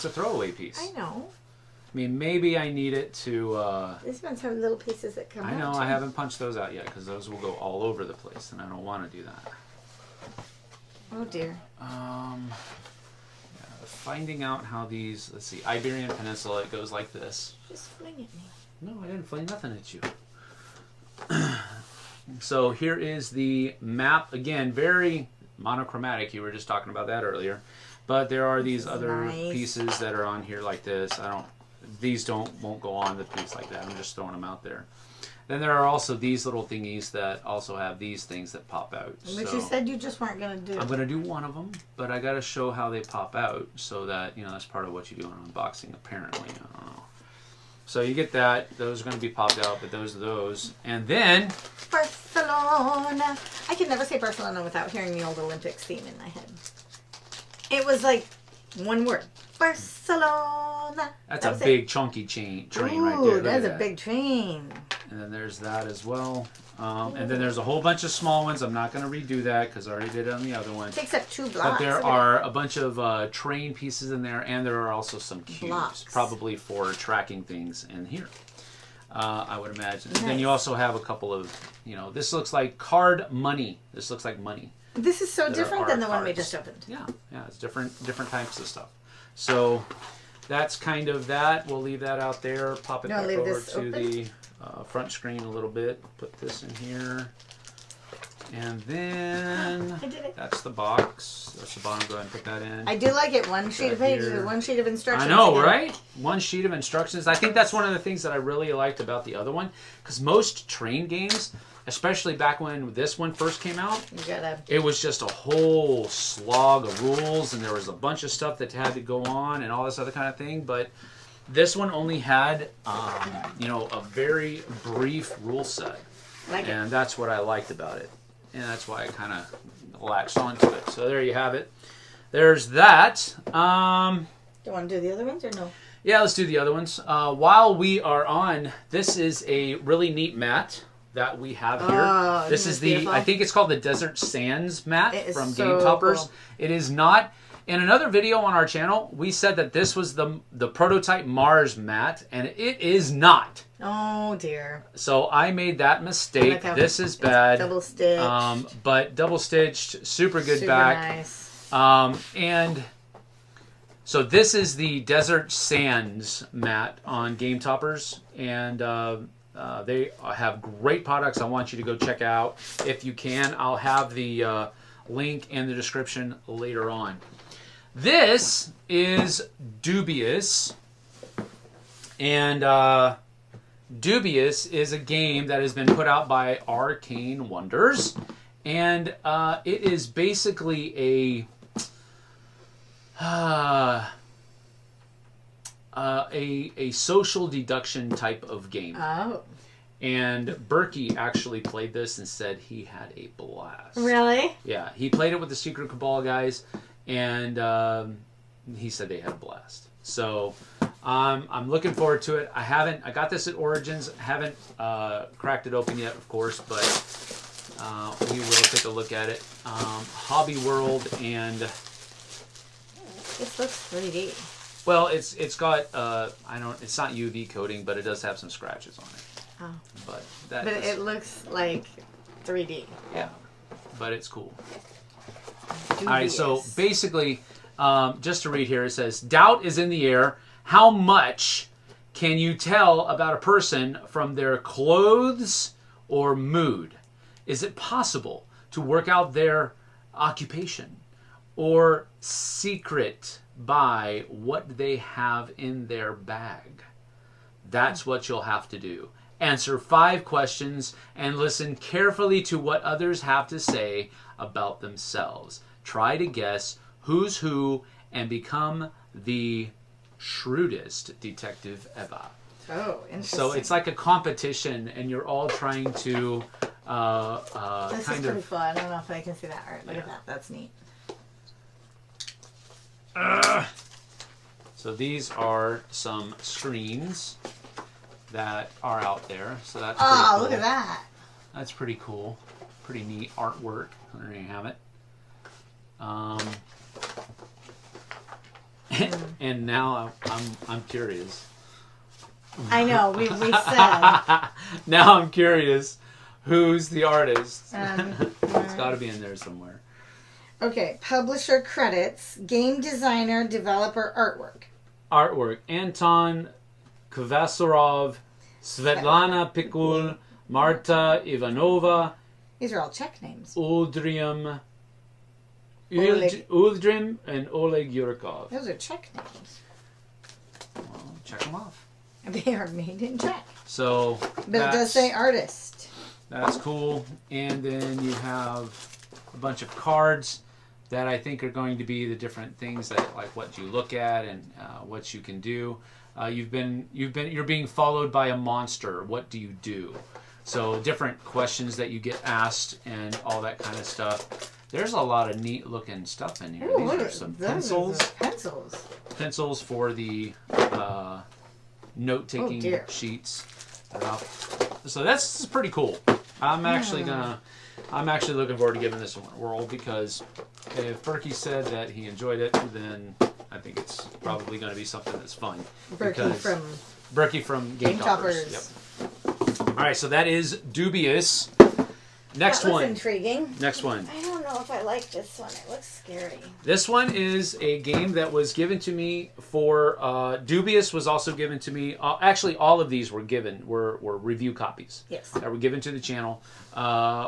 A: throwaway piece.
B: I know.
A: I mean, maybe I need it to...
B: These ones have little pieces that come out.
A: I know, I haven't punched those out yet, because those will go all over the place, and I don't want to do that.
B: Oh, dear.
A: Finding out how these... Let's see, Iberian Peninsula, it goes like this.
B: Just fling at me.
A: No, I didn't fling nothing at you. So here is the map. Again, very monochromatic. You were just talking about that earlier. But there are these other pieces that are on here like this. These won't go on the piece like that. I'm just throwing them out there. Then there are also these little thingies that also have these things that pop out.
B: Which you said you just weren't going to do.
A: I'm going to do one of them, but I got to show how they pop out so that, that's part of what you do in unboxing, apparently. I don't know. So you get that. Those are going to be popped out, but those are those. And then...
B: Barcelona. I can never say Barcelona without hearing the old Olympics theme in my head. It was like one word. Barcelona.
A: That's a big chunky train right there.
B: That's a big train.
A: And then there's that as well. And then there's a whole bunch of small ones. I'm not going to redo that because I already did it on the other one.
B: It takes up 2 blocks.
A: But there are a bunch of train pieces in there, and there are also some cubes, probably for tracking things in here. I would imagine. Nice. And then you also have a couple of, this looks like card money. This looks like money.
B: This is so different than the one we just opened.
A: Yeah, it's different types of stuff. So that's kind of that. We'll leave that out there. Pop it back over to the front screen a little bit. Put this in here. And then that's the box. That's the bottom. Go ahead and put that in.
B: I do like it. One sheet of pages, one sheet of instructions.
A: I know, right? One sheet of instructions. I think that's one of the things that I really liked about the other one. Because most train games, especially back when this one first came out, it was just a whole slog of rules, and there was a bunch of stuff that had to go on and all this other kind of thing. But this one only had, a very brief rule set. And that's what I liked about it. And that's why I kind of latched onto it. So there you have it. there's that.
B: Do you want to do the other ones or no?
A: Yeah, let's do the other ones. While we are on, this is a really neat mat that we have here.
B: Oh,
A: this is the,
B: beautiful?
A: I think it's called the Desert Sands mat from
B: so
A: Game Toppers.
B: cool.
A: It is not. In another video on our channel, we said that this was the prototype Mars mat, and it is not.
B: Oh dear.
A: So I made that mistake. This is bad.
B: Double stitched.
A: But double stitched, super good
B: Super
A: back.
B: nice.
A: And so this is the Desert Sands mat on Game Toppers, and they have great products. I want you to go check out if you can. I'll have the link in the description later on. This is Dubious, and Dubious is a game that has been put out by Arcane Wonders, and it is basically a social deduction type of game.
B: Oh.
A: And Berkey actually played this and said he had a blast.
B: Really?
A: Yeah, he played it with the Secret Cabal guys, and he said they had a blast. So I'm looking forward to it. I got this at Origins. I haven't cracked it open yet, of course, but we will take a look at it. Hobby World, and
B: This looks 3D.
A: well, it's got it's not UV coating, but it does have some scratches on it.
B: Oh.
A: But
B: it looks like 3D.
A: Yeah, but it's cool.
B: Dubious.
A: All right, so basically, just to read here, it says, doubt is in the air. How much can you tell about a person from their clothes or mood? Is it possible to work out their occupation or secret by what they have in their bag? That's what you'll have to do. Answer 5 questions and listen carefully to what others have to say about themselves. Try to guess who's who and become the shrewdest detective ever.
B: Oh, interesting.
A: So it's like a competition, and you're all trying to
B: this is pretty cool. I don't know if I can see that. All right, look at that. That's neat.
A: So these are some screens that are out there. So that's pretty cool.
B: Look at that.
A: That's pretty cool. Pretty neat artwork. There you have it. And now I'm curious.
B: I know. We said.
A: Now I'm curious. Who's the artist? It's got to be in there somewhere.
B: Okay. Publisher credits: game designer, developer, artwork.
A: Artwork: Anton Kvasarov, Svetlana Pikul, Marta Ivanova.
B: These are all Czech names.
A: Uldrim and Oleg Yurkov.
B: Those are Czech names.
A: Well, check them off.
B: They are made in Czech.
A: So,
B: but it does say artist.
A: That's cool. And then you have a bunch of cards that I think are going to be the different things that, like, what you look at and what you can do. You're being followed by a monster. What do you do? So different questions that you get asked and all that kind of stuff. There's a lot of neat looking stuff in here.
B: Ooh,
A: These are some pencils.
B: Pencils.
A: Pencils for the note-taking sheets. So that's pretty cool. I'm actually looking forward to giving this one a whirl, because if Berkey said that he enjoyed it, then I think it's probably going to be something that's fun. Berkey from Game Toppers. Yep. All right, so that is Dubious. Next
B: that was
A: one.
B: Intriguing.
A: Next one.
B: I don't know if I like this one. It looks scary.
A: This one is a game that was given to me for Dubious was also given to me. Actually, all of these were review copies.
B: Yes.
A: That were given to the channel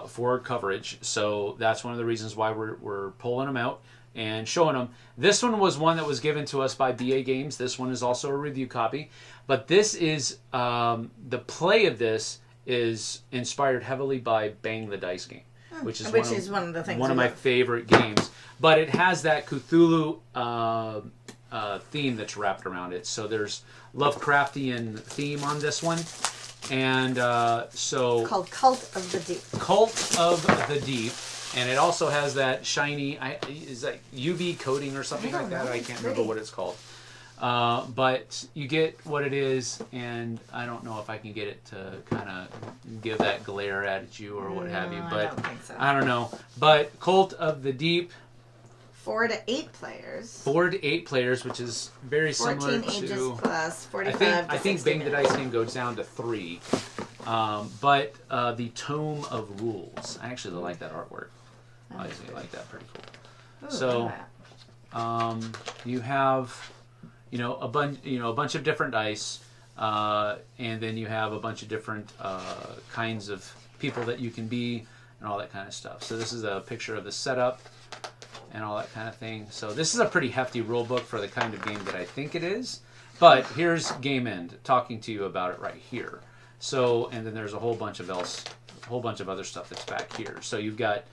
A: for coverage. So that's one of the reasons why we're pulling them out and showing them. This one was one that was given to us by BA Games. This one is also a review copy. But this is, the play of this is inspired heavily by Bang the Dice game, which is one of the things, one of my favorite games. But it has that Cthulhu theme that's wrapped around it. So there's Lovecraftian theme on this one, and so
B: called Cult of the Deep.
A: Cult of the Deep. And it also has that shiny, is that UV coating or something like that? I can't remember what it's called. But you get what it is, and I don't know if I can get it to kind of give that glare at you or what have you. But
B: I don't think so.
A: I don't know. But Cult of the Deep.
B: 4 to 8 players.
A: 4 to 8 players, which is very similar
B: 14 ages
A: to.
B: plus 45
A: I think Bang the Dice Game goes down to 3. But the Tome of Rules. I actually like that artwork. I like that, pretty cool.
B: Ooh,
A: So you have a bunch of different dice, and then you have a bunch of different kinds of people that you can be and all that kind of stuff. So this is a picture of the setup and all that kind of thing. So this is a pretty hefty rule book for the kind of game that I think it is. But here's Game End talking to you about it right here. So, and then there's a whole bunch of other stuff that's back here. So you've got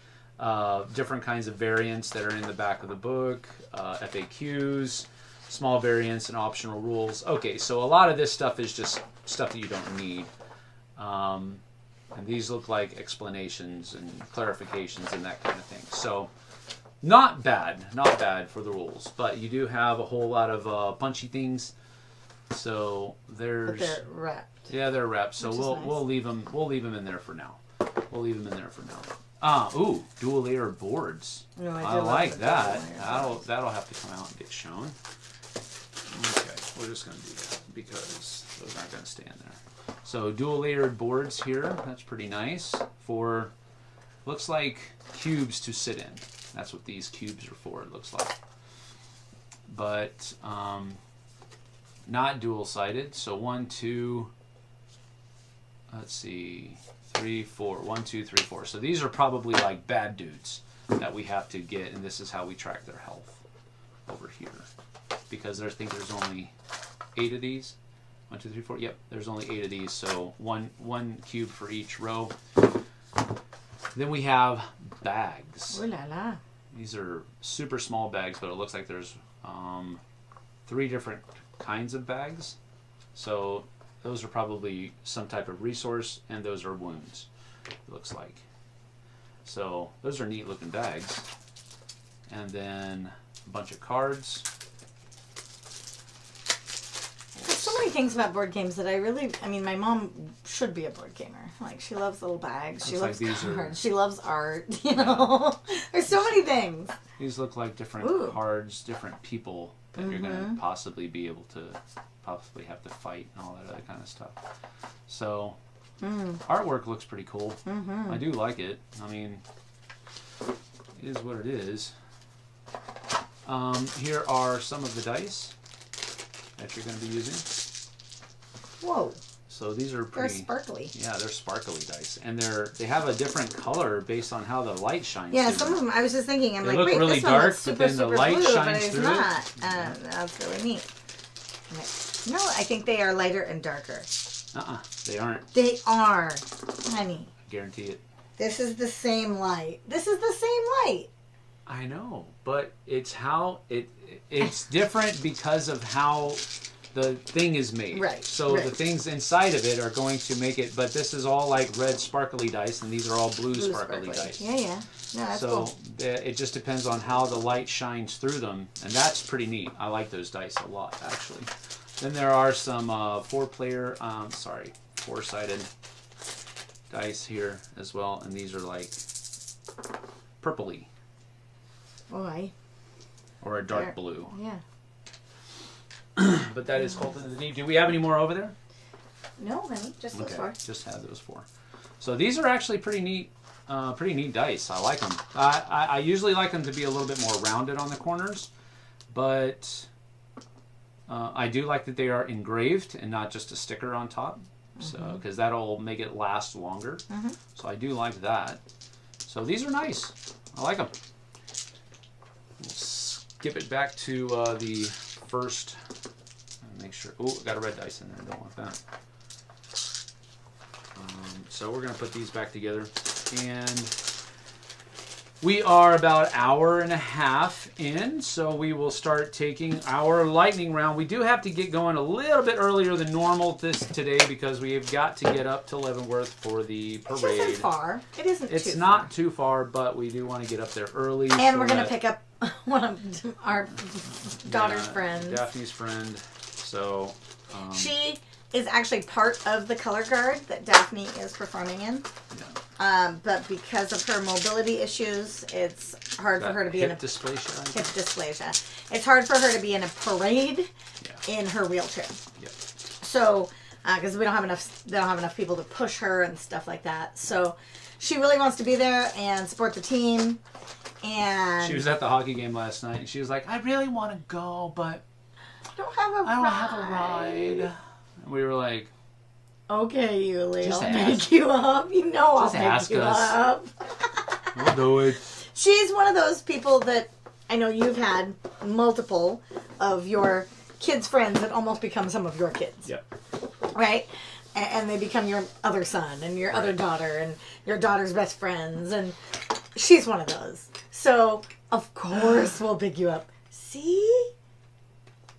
A: different kinds of variants that are in the back of the book, FAQs, small variants, and optional rules. Okay, so a lot of this stuff is just stuff that you don't need. And these look like explanations and clarifications and that kind of thing. So not bad for the rules. But you do have a whole lot of punchy things. So there's...
B: But they're wrapped.
A: Yeah, they're wrapped. So we'll leave them in there for now. Ooh, dual layer boards.
B: No,
A: I like that. That'll have to come out and get shown. Okay, we're just gonna do that because those aren't gonna stay in there. So dual layered boards here. That's pretty nice for. Looks like cubes to sit in. That's what these cubes are for. It looks like. But not dual sided. So 1, 2. Let's see. 3, 4. 1, 2, 3, 4. So these are probably like bad dudes that we have to get, and this is how we track their health over here. Because I think there's only 8 of these. 1, 2, 3, 4. Yep, there's only 8 of these. So one cube for each row. Then we have bags.
B: Ooh la la.
A: These are super small bags, but it looks like there's 3 different kinds of bags. So those are probably some type of resource, and those are wounds, it looks like. So those are neat looking bags. And then a bunch of cards.
B: There's so many things about board games that I mean, my mom should be a board gamer. Like, she loves little bags. She loves cards. She loves art, There's so many things.
A: These look like different cards, different people that you're going to possibly be able to have to fight and all that other kind of stuff. So artwork looks pretty cool. I do like it. I mean, it is what it is. Here are some of the dice that you're going to be using.
B: Whoa.
A: So these are pretty...
B: They're sparkly.
A: Yeah, they're sparkly dice. And they have a different color based on how the light shines
B: Yeah,
A: through
B: some of them, I was just thinking,
A: They look really
B: this one
A: dark,
B: looks super,
A: but then the
B: super
A: light
B: blue,
A: shines
B: but it's
A: through
B: not.
A: it.
B: That's really neat. No, I think they are lighter and darker.
A: They aren't.
B: They are, honey.
A: Guarantee it.
B: This is the same light. This is the same light.
A: I know, but it's different because of how the thing is made.
B: Right.
A: So the things inside of it are going to make it, but this is all like red sparkly dice, and these are all blue sparkly dice.
B: Yeah. No, that's
A: so
B: cool.
A: It just depends on how the light shines through them, and that's pretty neat. I like those dice a lot, actually. Then there are some four-sided dice here as well, and these are like purpley.
B: Boy.
A: Or a dark blue.
B: Yeah.
A: But that is Cult of the Deep. Do we have any more over there?
B: No, honey, just those 4.
A: Just have those 4. So these are actually pretty neat dice. I like them. I usually like them to be a little bit more rounded on the corners, but I do like that they are engraved and not just a sticker on top. So because that'll make it last longer. So I do like that. So these are nice. I like them. We'll skip it back to the first. Make sure. Oh, got a red dice in there. Don't want that. So we're going to put these back together. And We are about an hour and a half in, so we will start taking our lightning round. We do have to get going a little bit earlier than normal today because we have got to get up to Leavenworth for the parade.
B: It isn't far. It isn't too far.
A: It's not too far, but we do want to get up there early.
B: And we're going to pick up one of our daughter's friends.
A: Daphne's friend. So
B: she is actually part of the color guard that Daphne is performing in. Yeah. But because of her mobility issues, it's hard for her to be in a
A: dysplasia.
B: Hip dysplasia. It's hard for her to be in a parade in her wheelchair. Yep. So, because they don't have enough people to push her and stuff like that. So, she really wants to be there and support the team. And
A: she was at the hockey game last night, and she was like, "I really want to go, but
B: I don't have a ride."
A: And we were like,
B: "Okay, Yuli, I'll make you up. You know I'll make you up.
A: We'll do it."
B: She's one of those people that I know you've had multiple of your kids' friends that almost become some of your kids.
A: Yep.
B: Right? And they become your other son and your other daughter and your daughter's best friends. And she's one of those. So, of course, we'll pick you up. See?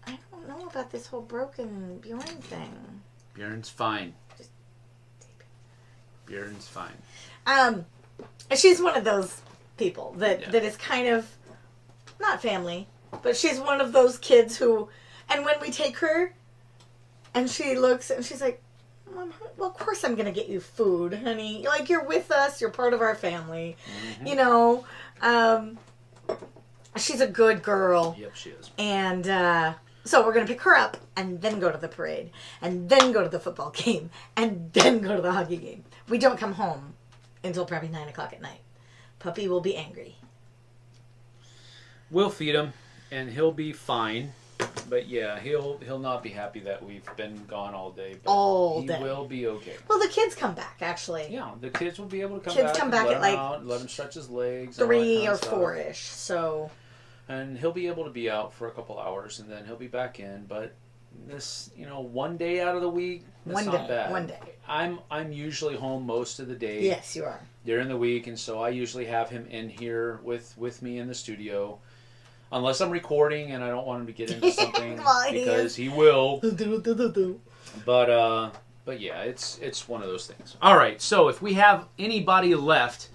B: I don't know about this whole broken Bjorn thing.
A: Bjorn's fine. Bjorn's fine.
B: She's one of those people that is kind of not family, but she's one of those kids who, and when we take her, and she looks and she's like, "Mom, well, of course I'm gonna get you food, honey. Like, you're with us. You're part of our family, you know." She's a good girl.
A: Yep, she is.
B: And so we're going to pick her up and then go to the parade and then go to the football game and then go to the hockey game. We don't come home until probably 9 o'clock at night. Puppy will be angry.
A: We'll feed him and he'll be fine. But yeah, he'll not be happy that we've been gone all day. But
B: all day.
A: He will be okay.
B: Well, the kids come back, actually.
A: Yeah, the kids will be able to come
B: back.
A: Kids come back at like
B: let
A: him stretch his legs.
B: 3 or 4-ish. So.
A: And he'll be able to be out for a couple hours, and then he'll be back in. But this, one day out of the week, that's not bad.
B: One day.
A: I'm usually home most of the day.
B: Yes, you are.
A: During the week, and so I usually have him in here with me in the studio. Unless I'm recording and I don't want him to get into something because he will. But yeah, it's one of those things. All right, so if we have anybody left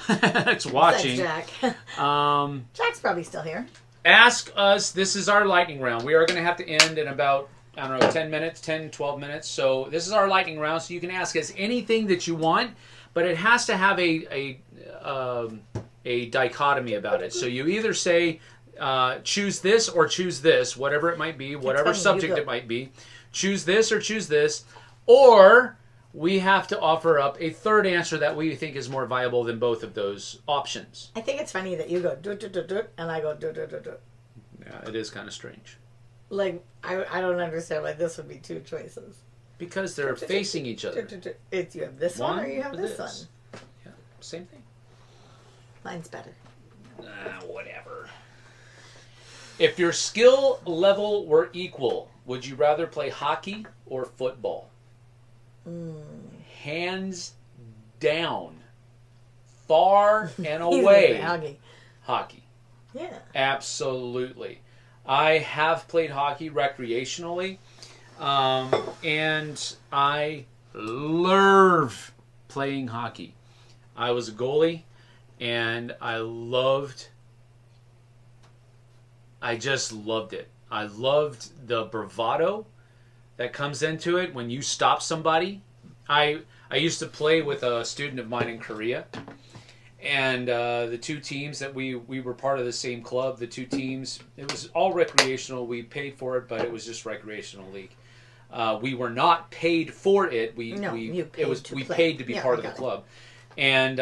A: that's watching,
B: Jack. Jack's probably still here.
A: Ask us. This is our lightning round. We are going to have to end in about 10 minutes, 10, 12 minutes. So this is our lightning round. So you can ask us anything that you want, but it has to have a dichotomy about it. So you either say, choose this or choose this, whatever it might be, whatever subject it might be. Choose this or choose this. Or we have to offer up a third answer that we think is more viable than both of those options.
B: I think it's funny that you go do do do do and I go do do do do.
A: Yeah, it is kind of strange.
B: Like, I don't understand why this would be two choices.
A: Because they're facing each other.
B: It's you have this one or you have this one.
A: Yeah, same thing.
B: Mine's better.
A: Whatever. If your skill level were equal, would you rather play hockey or football? Hands down. Far and away. Hockey.
B: Yeah.
A: Absolutely. I have played hockey recreationally. And I love playing hockey. I was a goalie. And I just loved it. I loved the bravado that comes into it when you stop somebody. I used to play with a student of mine in Korea. And the two teams that we were part of the same club, the two teams, it was all recreational. We paid for it, but it was just recreational league. We were not paid for it. We paid to be part of the club. And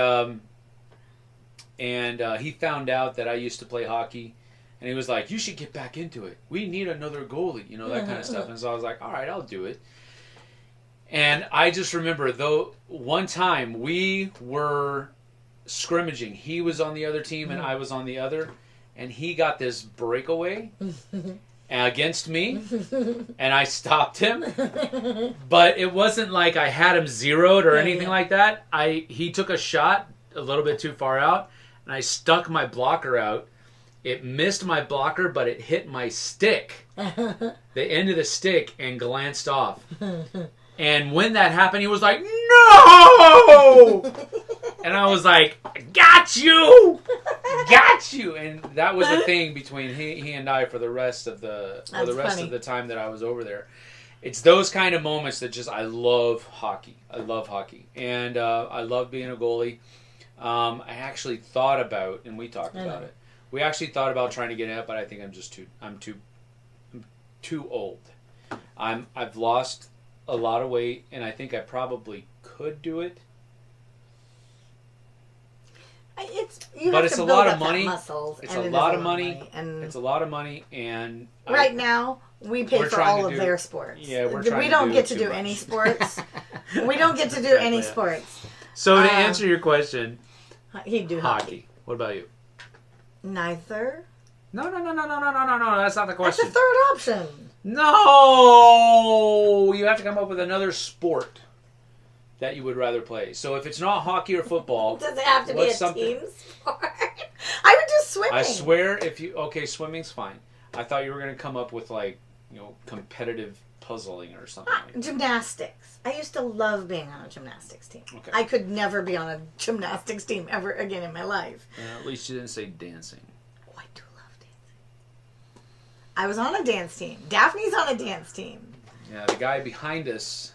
A: he found out that I used to play hockey, and he was like, "You should get back into it. We need another goalie," that kind of stuff. And so I was like, "All right, I'll do it." And I just remember, though, one time we were scrimmaging. He was on the other team, and I was on the other, and he got this breakaway against me, and I stopped him. But it wasn't like I had him zeroed or anything like that. He took a shot a little bit too far out, and I stuck my blocker out. It missed my blocker, but it hit my stick, the end of the stick, and glanced off. And when that happened, he was like, "No!" And I was like, "Got you! Got you!" And that was the thing between he and I for the rest of the of the time that I was over there. It's those kind of moments that just, I love hockey. I love hockey. And I love being a goalie. I actually thought about, and we talked about it, we actually thought about trying to get it, but I think I'm too old. I've lost a lot of weight, and I think I probably could do it. But it's a lot of money. It's a lot of money, and it's a lot of money, and
B: right now we pay for all of their sports.
A: Yeah,
B: we don't get to do any sports. We don't get to do any sports.
A: So to answer your question,
B: he'd do hockey.
A: What about you?
B: Neither.
A: No. That's not the question.
B: That's the third option.
A: No, you have to come up with another sport that you would rather play. So if it's not hockey or football,
B: does it have to be a team sport? I would do swimming.
A: I swear, swimming's fine. I thought you were going to come up with competitive puzzling or something.
B: Gymnastics. I used to love being on a gymnastics team.
A: Okay.
B: I could never be on a gymnastics team ever again in my life.
A: At least you didn't say dancing.
B: Oh, I do love dancing. I was on a dance team. Daphne's on a dance team.
A: Yeah, the guy behind us,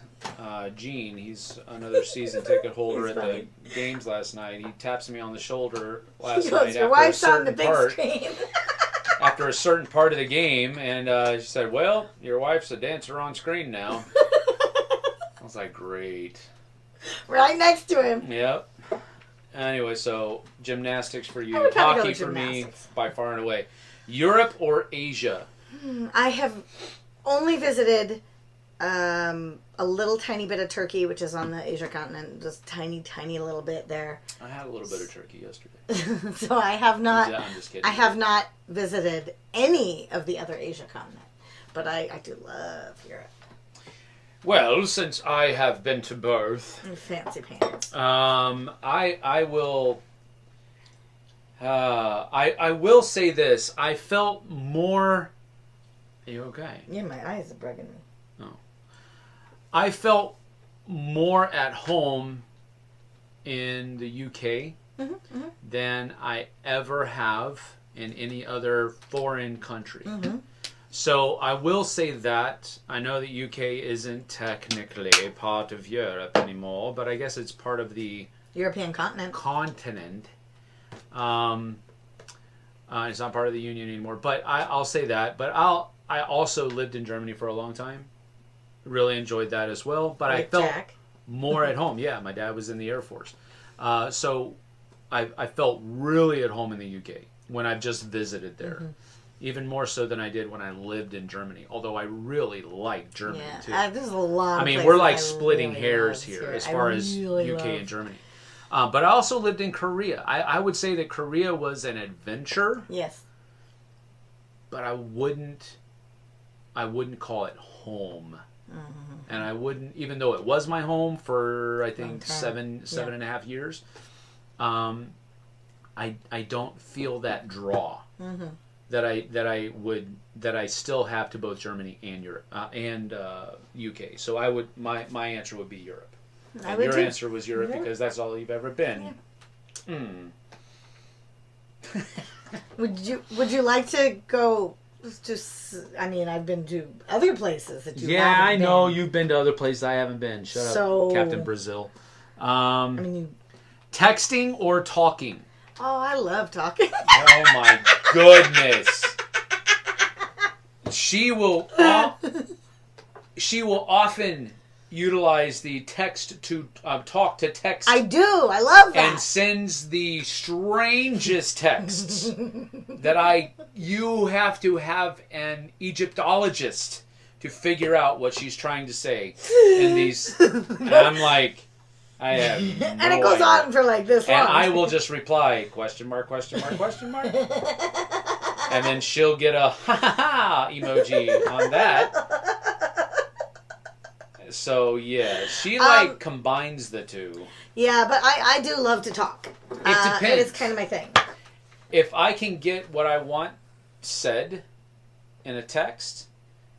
A: Gene, he's another season ticket holder at the games last night. He taps me on the shoulder last night
B: your wife's on the big screen.
A: After a certain part of the game, and she said, "Well, your wife's a dancer on screen now." I was like, "Great."
B: Right next to him.
A: Yep. Anyway, so gymnastics for you, hockey for me, by far and away. Europe or Asia?
B: I have only visited a little tiny bit of Turkey, which is on the Asia continent, just tiny little bit there.
A: I had a little bit of Turkey yesterday.
B: So I have not.
A: Yeah, I'm just kidding.
B: I have not visited any of the other Asia continent, but I do love Europe.
A: Well, since I have been to both,
B: fancy pants.
A: I will. I will say this. I felt more. Are you okay?
B: Yeah, my eyes are bugging me.
A: Oh. I felt more at home in the UK than I ever have in any other foreign country. So I will say that. I know the UK isn't technically part of Europe anymore, but I guess it's part of the
B: European continent.
A: It's not part of the Union anymore, but I'll say that. But I also lived in Germany for a long time. Really enjoyed that as well. But I felt more at home. Yeah, my dad was in the Air Force. So I felt really at home in the UK when I've just visited there. Even more so than I did when I lived in Germany. Although I really like Germany too.
B: There's a lot of
A: places we're like splitting hairs here as far as UK and Germany. But I also lived in Korea. I would say that Korea was an adventure.
B: Yes.
A: But I wouldn't call it home. And I wouldn't, even though it was my home for I think seven and a half years. I don't feel that draw that I still have to both Germany and Europe and UK. So I would my answer would be Europe. And your answer was Europe because that's all you've ever been.
B: Yeah. Would you like to go to? I mean, I've been to other places that you.
A: Yeah, I know you've been to other places I haven't been. Shut up, Captain Brazil.
B: I mean,
A: texting or talking?
B: Oh, I love talking.
A: Oh my goodness. She will often utilize the text to talk to text.
B: I do. I love that.
A: And sends the strangest texts that you have to have an Egyptologist to figure out what she's trying to say in these. And I'm like, I have no
B: and it goes
A: idea.
B: on for like this long.
A: And I will just reply, question mark, question mark, question mark. And then she'll get a ha ha ha emoji on that. So yeah, she like combines the two.
B: Yeah, but I do love to talk.
A: It depends.
B: It's kind of my thing.
A: If I can get what I want said in a text,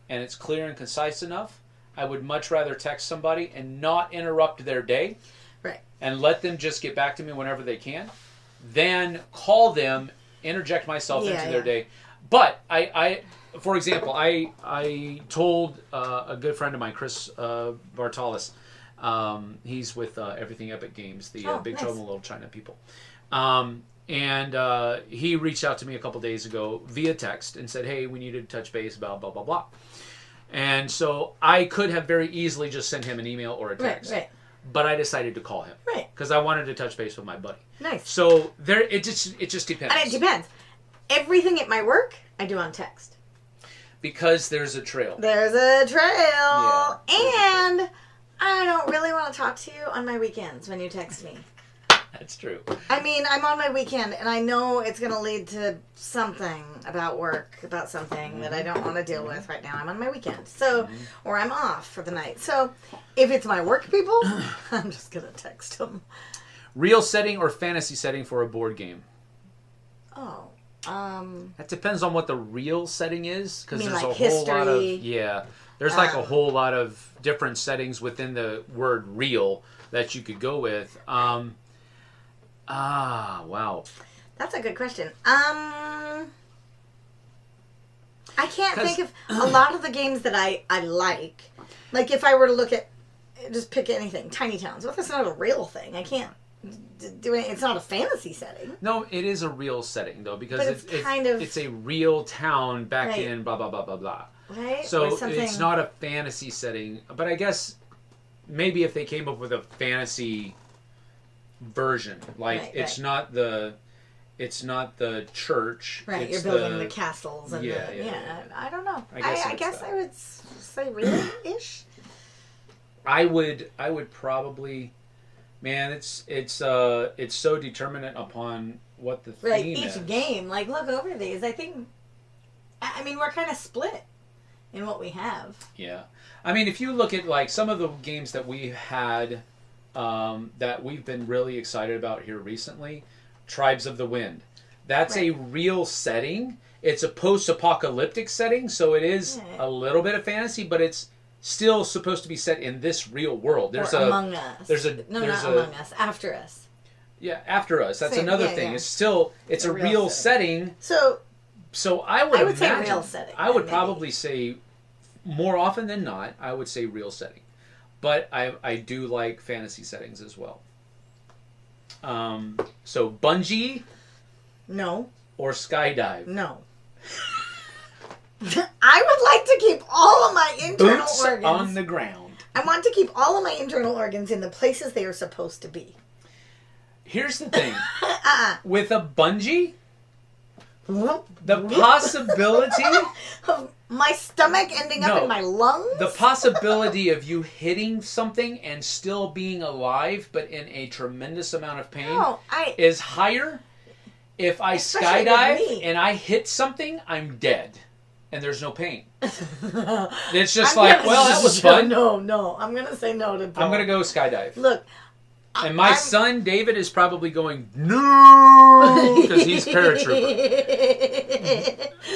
A: and it's clear and concise enough, I would much rather text somebody and not interrupt their day,
B: right,
A: and let them just get back to me whenever they can, than call them, interject myself into their day. But I for example, I told a good friend of mine, Chris Bartalis, he's with Everything Epic Games, the Big Trouble in Little China people. And he reached out to me a couple days ago via text and said, hey, we need to touch base about blah, blah, blah. And so I could have very easily just sent him an email or a text. Right. But I decided to call him. Right. Because I wanted to touch base with my buddy. Nice. So it just depends.
B: And it depends. Everything at my work, I do on text.
A: Because there's a trail.
B: There's a trail. Yeah. And I don't really want to talk to you on my weekends when you text me.
A: That's true.
B: I mean, I'm on my weekend, and I know it's going to lead to something about work, about something that I don't want to deal with right now. I'm on my weekend, so or I'm off for the night. So if it's my work people, I'm just going to text them.
A: Real setting or fantasy setting for a board game?
B: Oh.
A: That depends on what the real setting is, because there's
B: like
A: a whole lot of there's like a whole lot of different settings within the word real that you could go with. Wow.
B: That's a good question. I can't think of a lot of the games that I like. Like if I were to look at, just pick anything, Tiny Towns. Well, that's not a real thing. I can't do it. It's not a fantasy setting.
A: No, it is a real setting though, because it's a real town back in blah blah blah blah blah.
B: Right.
A: So it's not a fantasy setting, but I guess maybe if they came up with a fantasy version, like it's not the church.
B: Right. You're building the castles and I don't know. I guess I would say real-ish.
A: I would probably. Man, it's so determinant upon what the theme is.
B: Each game, like look over these. I mean, we're kind of split in what we have.
A: Yeah, I mean, if you look at like some of the games that we've had that we've been really excited about here recently, Tribes of the Wind. That's a real setting. It's a post-apocalyptic setting, so it is a little bit of fantasy, but it's still supposed to be set in this real world. There's
B: Among Us. Not Among Us. After Us.
A: Yeah, After Us. That's another thing. Yeah. It's a real setting.
B: So
A: I would imagine,
B: say real setting.
A: I would probably say, more often than not, I would say real setting. But I do like fantasy settings as well. So bungee?
B: No.
A: Or skydive?
B: No. I would like to keep all of my internal organs
A: on the ground.
B: I want to keep all of my internal organs in the places they are supposed to be.
A: Here's the thing. With a bungee, the possibility
B: of my stomach ending up in my lungs?
A: The possibility of you hitting something and still being alive, but in a tremendous amount of pain, is higher. If I skydive and I hit something, I'm dead. And there's no pain. It's just that was fun.
B: No. I'm going to say no to both.
A: I'm going to go skydive.
B: Look.
A: And my son, David, is probably going, no, because he's paratrooper.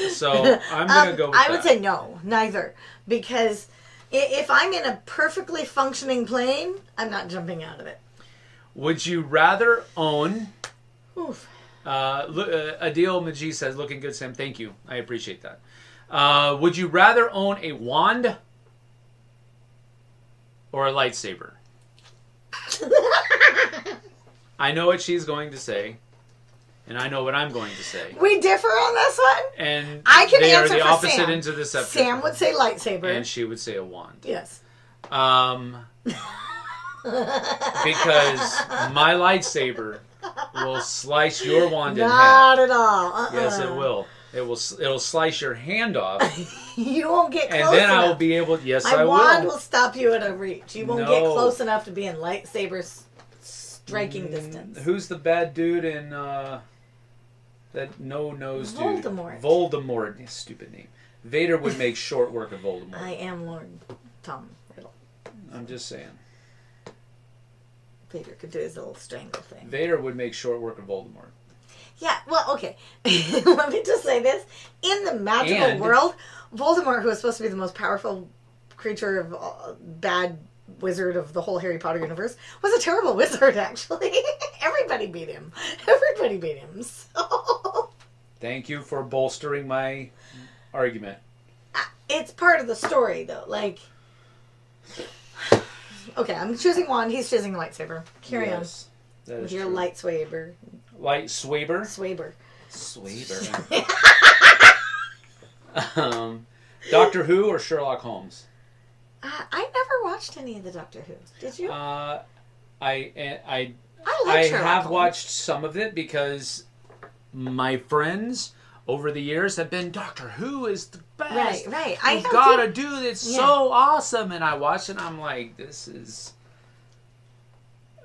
A: So I'm going to go with that.
B: I would say no, neither. Because if I'm in a perfectly functioning plane, I'm not jumping out of it.
A: Would you rather own... Adil Majid says, looking good, Sam. Thank you. I appreciate that. Would you rather own a wand or a lightsaber? I know what she's going to say, and I know what I'm going to say.
B: We differ on this one,
A: and
B: I can
A: they
B: answer
A: are the
B: for
A: opposite
B: Sam.
A: into the subject.
B: Sam would say lightsaber,
A: and she would say a wand.
B: Yes.
A: Because my lightsaber will slice your wand in half.
B: Not at all.
A: Yes, it will. It'll slice your hand off.
B: You won't get close
A: enough. And then
B: enough.
A: I will be able... Yes,
B: My
A: I will.
B: wand will stop you at a reach. You won't get close enough to be in lightsaber striking distance.
A: Who's the bad dude in... that no-nose dude? Voldemort. Stupid name. Vader would make short work of Voldemort.
B: I am Lord Tom Riddle.
A: I'm just saying.
B: Vader could do his little strangle thing.
A: Vader would make short work of Voldemort.
B: Yeah, well, okay. Let me just say this. In the magical world, Voldemort, who is supposed to be the most powerful creature of bad wizard of the whole Harry Potter universe, was a terrible wizard, actually. Everybody beat him. So...
A: Thank you for bolstering my argument.
B: It's part of the story, though. Like... Okay, I'm choosing wand. He's choosing lightsaber. Carry on.
A: That
B: with
A: is
B: your
A: true.
B: light swaber.
A: Light swaber?
B: Swaber.
A: Doctor Who or Sherlock Holmes?
B: I never watched any of the Doctor Who. Did you?
A: I
B: like Sherlock
A: have
B: Holmes.
A: watched some of it because my friends over the years have been, Doctor Who is the best.
B: Right.
A: You gotta do this. So awesome. And I watched it and I'm like, this is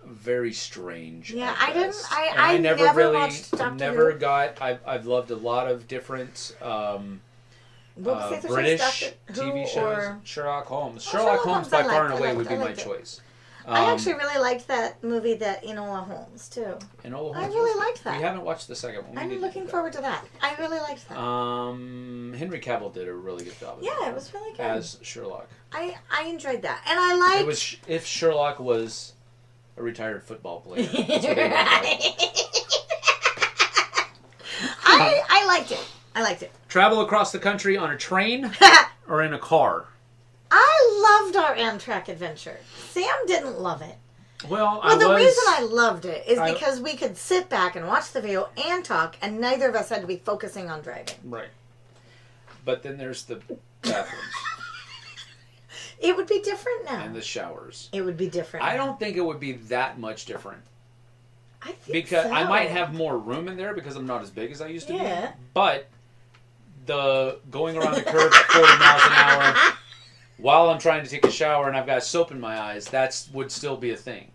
A: very strange.
B: Yeah,
A: I never really
B: watched Doctor
A: never
B: Who.
A: got. I've loved a lot of different British TV shows.
B: Or...
A: Sherlock Holmes.
B: Oh,
A: Sherlock Holmes by far and
B: I
A: away would be my
B: liked it.
A: choice.
B: I actually really liked that movie, that Enola Holmes, too.
A: Enola Holmes.
B: I really liked that.
A: We haven't watched the second one.
B: I'm looking forward to that. I really liked that.
A: Henry Cavill did a really good job.
B: Yeah, it was really good.
A: As Sherlock.
B: I enjoyed that. And I liked...
A: It was if Sherlock was a retired football player. That's what they looked like.
B: I liked it. I liked it.
A: Travel across the country on a train or in a car?
B: I loved our Amtrak adventure. Sam didn't love it.
A: Well,
B: the reason I loved it is because we could sit back and watch the video and talk, and neither of us had to be focusing on driving.
A: Right. But then there's the bathrooms.
B: It would be different now.
A: And the showers.
B: It would be different.
A: I don't think it would be that much different.
B: I think
A: Because
B: so.
A: I might have more room in there because I'm not as big as I used to be.
B: Yeah.
A: But the going around the curve at 40 miles an hour while I'm trying to take a shower and I've got soap in my eyes, that would still be a thing.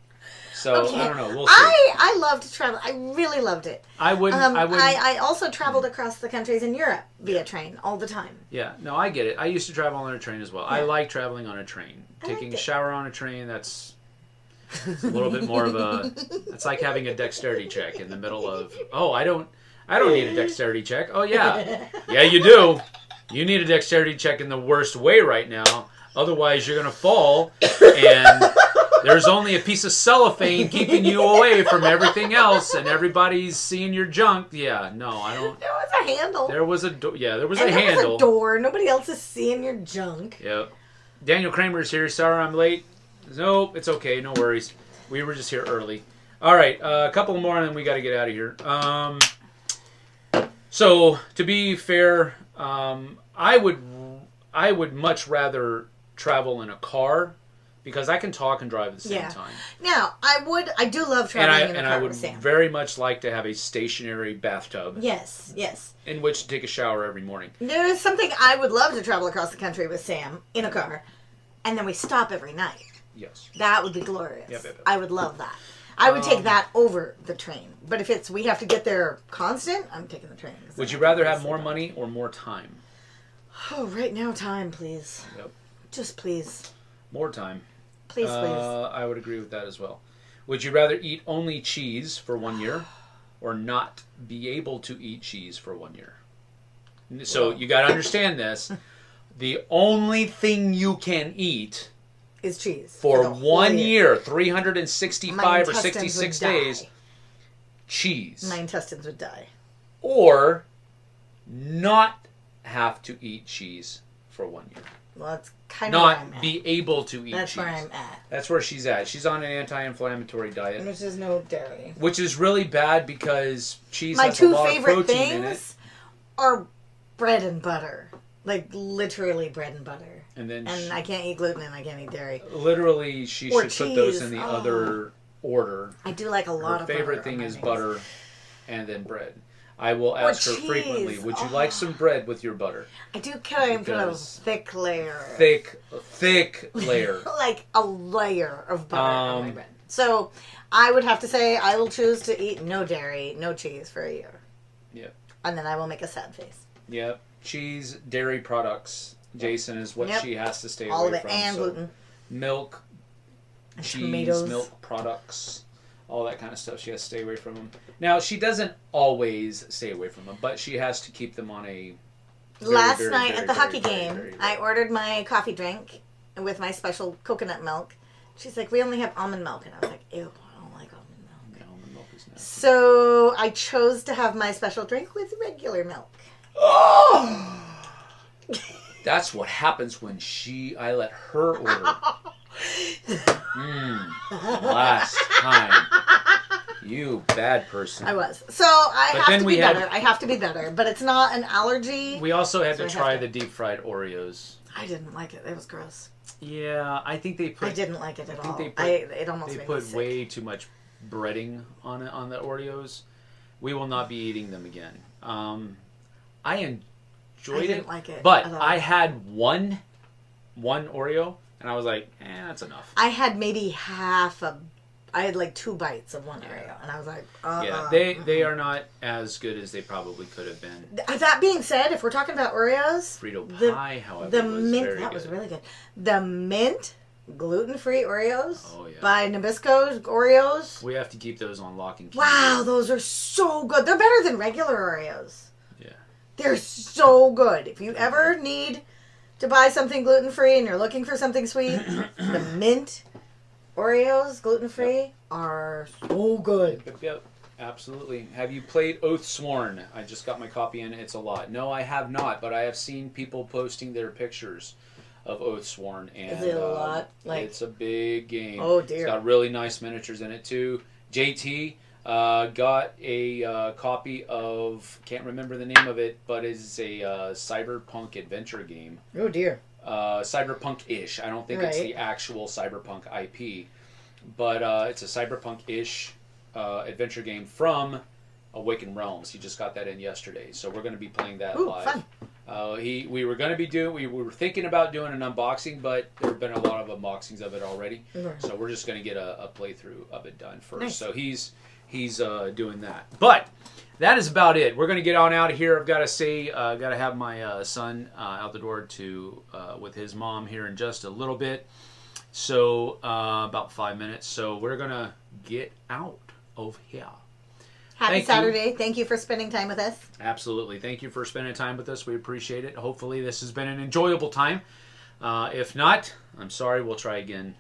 A: So,
B: Okay.
A: I don't know. We'll see.
B: I loved travel. I really loved it.
A: I wouldn't.
B: I also traveled across the countries in Europe via train all the time.
A: Yeah, no, I get it. I used to travel on a train as well.
B: Yeah.
A: I like traveling on a train. Taking
B: liked
A: a
B: it.
A: shower on a train, that's a little bit more of a... It's like having a dexterity check in the middle of... Oh, I don't need a dexterity check. Oh, yeah. Yeah, you do. You need a dexterity check in the worst way right now. Otherwise, you're going to fall, and there's only a piece of cellophane keeping you away from everything else, and everybody's seeing your junk. Yeah, no, I don't...
B: There was a handle.
A: There was a handle.
B: There was a door. Nobody else is seeing your junk.
A: Yep. Daniel Kramer's here. Sorry I'm late. Nope, it's okay. No worries. We were just here early. All right, a couple more, and then we got to get out of here. So, to be fair, I would much rather travel in a car because I can talk and drive at the same time.
B: Now, I do love traveling in a car
A: I would
B: with Sam.
A: very much like to have a stationary bathtub.
B: Yes.
A: In which to take a shower every morning.
B: There is something I would love to travel across the country with Sam in a car, and then we stop every night.
A: Yes.
B: That would be glorious.
A: Yep.
B: I would love that. I would take that over the train. But if we have to get there constant, I'm taking the train.
A: Would you rather have more money or more time?
B: Oh, right now, time, please.
A: Yep.
B: Just please.
A: More time.
B: Please.
A: I would agree with that as well. Would you rather eat only cheese for 1 year or not be able to eat cheese for 1 year? So you got to understand this. The only thing you can eat
B: is cheese.
A: For 1 year, 365 or 66 days, cheese.
B: My intestines would die.
A: Or not have to eat cheese for 1 year.
B: Well, that's kind of where I'm at.
A: Not be able to eat cheese.
B: That's where I'm at.
A: That's where she's at. She's on an anti-inflammatory diet.
B: Which is no dairy.
A: Which is really bad because cheese
B: has a lot of protein in it. My two favorite things are bread and butter. Like, literally bread and butter. And I can't eat gluten and I can't eat dairy.
A: Literally, she should put those in the other order.
B: I do like a lot of butter.
A: Her favorite thing is butter and then bread. I will ask her frequently, would you like some bread with your butter?
B: I do carry and put a thick layer.
A: Thick layer.
B: Like a layer of butter on my bread. So I would have to say I will choose to eat no dairy, no cheese for a year.
A: Yep.
B: And then I will make a sad face.
A: Yep. Cheese, dairy products, Jason, is what she has to stay away from.
B: All of it, and gluten.
A: Milk, cheese,
B: tomatoes.
A: milk products, all that kind of stuff. She has to stay away from them. Now, she doesn't always stay away from them, but she has to keep them on a...
B: Last night at the hockey game, I ordered my coffee drink with my special coconut milk. She's like, we only have almond milk. And I was like, ew, I don't like almond milk.
A: Yeah, almond milk is nasty.
B: So I chose to have my special drink with regular milk.
A: Oh! That's what happens when I let her order. Last time. You bad person.
B: I was. So I have to be better. I have to be better. But it's not an allergy.
A: We also had to try the deep fried Oreos.
B: I didn't like it. It was gross.
A: Yeah, I think they put...
B: I didn't like it at all. It almost made me sick.
A: They put way too much breading on it, on the Oreos. We will not be eating them again. I enjoyed it. I didn't like it. But I had one Oreo, and I was like, that's enough.
B: I had maybe I had like 2 bites of one Oreo, and I was like,
A: Yeah, they are not as good as they probably could have been.
B: That being said, if we're talking about Oreos,
A: Frito pie, however,
B: the mint was really good. The mint gluten-free Oreos by Nabisco Oreos.
A: We have to keep those on lock and key.
B: Wow, those are so good. They're better than regular Oreos.
A: Yeah,
B: they're so good. If you ever need to buy something gluten-free and you're looking for something sweet, the mint Oreos, gluten-free, are so good.
A: Yep, absolutely. Have you played Oathsworn? I just got my copy in. It's a lot. No, I have not, but I have seen people posting their pictures of Oathsworn. And,
B: is it a lot?
A: It's a big game.
B: Oh, dear.
A: It's got really nice miniatures in it, too. JT got a copy of, can't remember the name of it, but it's a cyberpunk adventure game.
B: Oh, dear.
A: Cyberpunk-ish. I don't think it's the actual Cyberpunk IP, but it's a Cyberpunk-ish adventure game from Awakened Realms. He just got that in yesterday, so we're going to be playing that live. Fun. We were thinking about doing an unboxing, but there have been a lot of unboxings of it already, so we're just going to get a playthrough of it done first. Nice. So he's doing that, but. That is about it. We're going to get on out of here. I've got to say, I've got to have my son out the door with his mom here in just a little bit. So, about 5 minutes. So, we're going to get out of here.
B: Happy Saturday. Thank you for spending time with us.
A: Absolutely. Thank you for spending time with us. We appreciate it. Hopefully, this has been an enjoyable time. If not, I'm sorry. We'll try again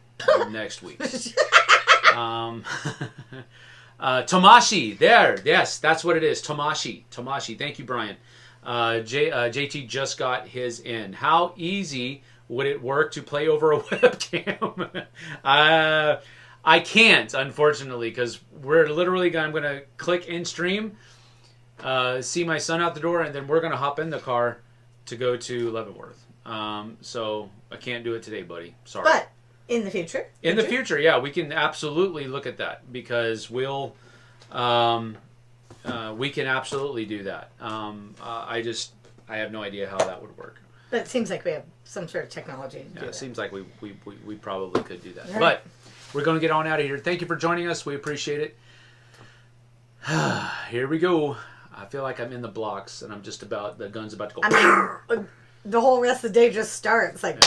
A: next week. Tomashi, there, yes, that's what it is. Tomashi. Thank you, Brian. JT just got his in. How easy would it work to play over a webcam? I can't, unfortunately, because we're literally I'm going to click in stream, see my son out the door, and then we're going to hop in the car to go to Leavenworth. So I can't do it today, buddy. Sorry.
B: But in the future?
A: In the future, yeah, we can absolutely look at that because we can absolutely do that. I have no idea how that would work.
B: But it seems like we have some sort of technology to do that.
A: It seems like we probably could do that. Right. But we're going to get on out of here. Thank you for joining us. We appreciate it. Here we go. I feel like I'm in the blocks and the gun's about to go.
B: I mean, the whole rest of the day just starts like.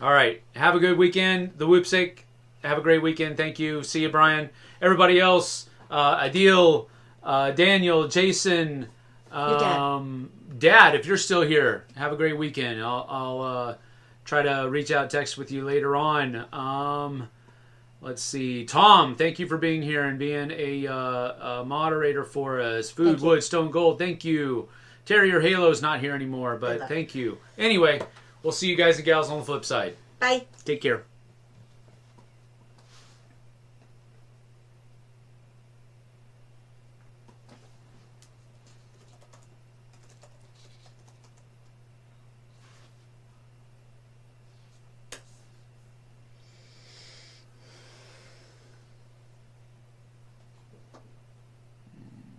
A: All right. Have a good weekend. The Whoopsake. Have a great weekend. Thank you. See you, Brian. Everybody else, Adil, Daniel, Jason, Dad, if you're still here, have a great weekend. I'll try to reach out, text with you later on. Let's see. Tom, thank you for being here and being a moderator for us. Food, Wood, Stone Gold, thank you. Terrier Halo's not here anymore, but thank you. Anyway, we'll see you guys and gals on the flip side.
B: Bye.
A: Take care.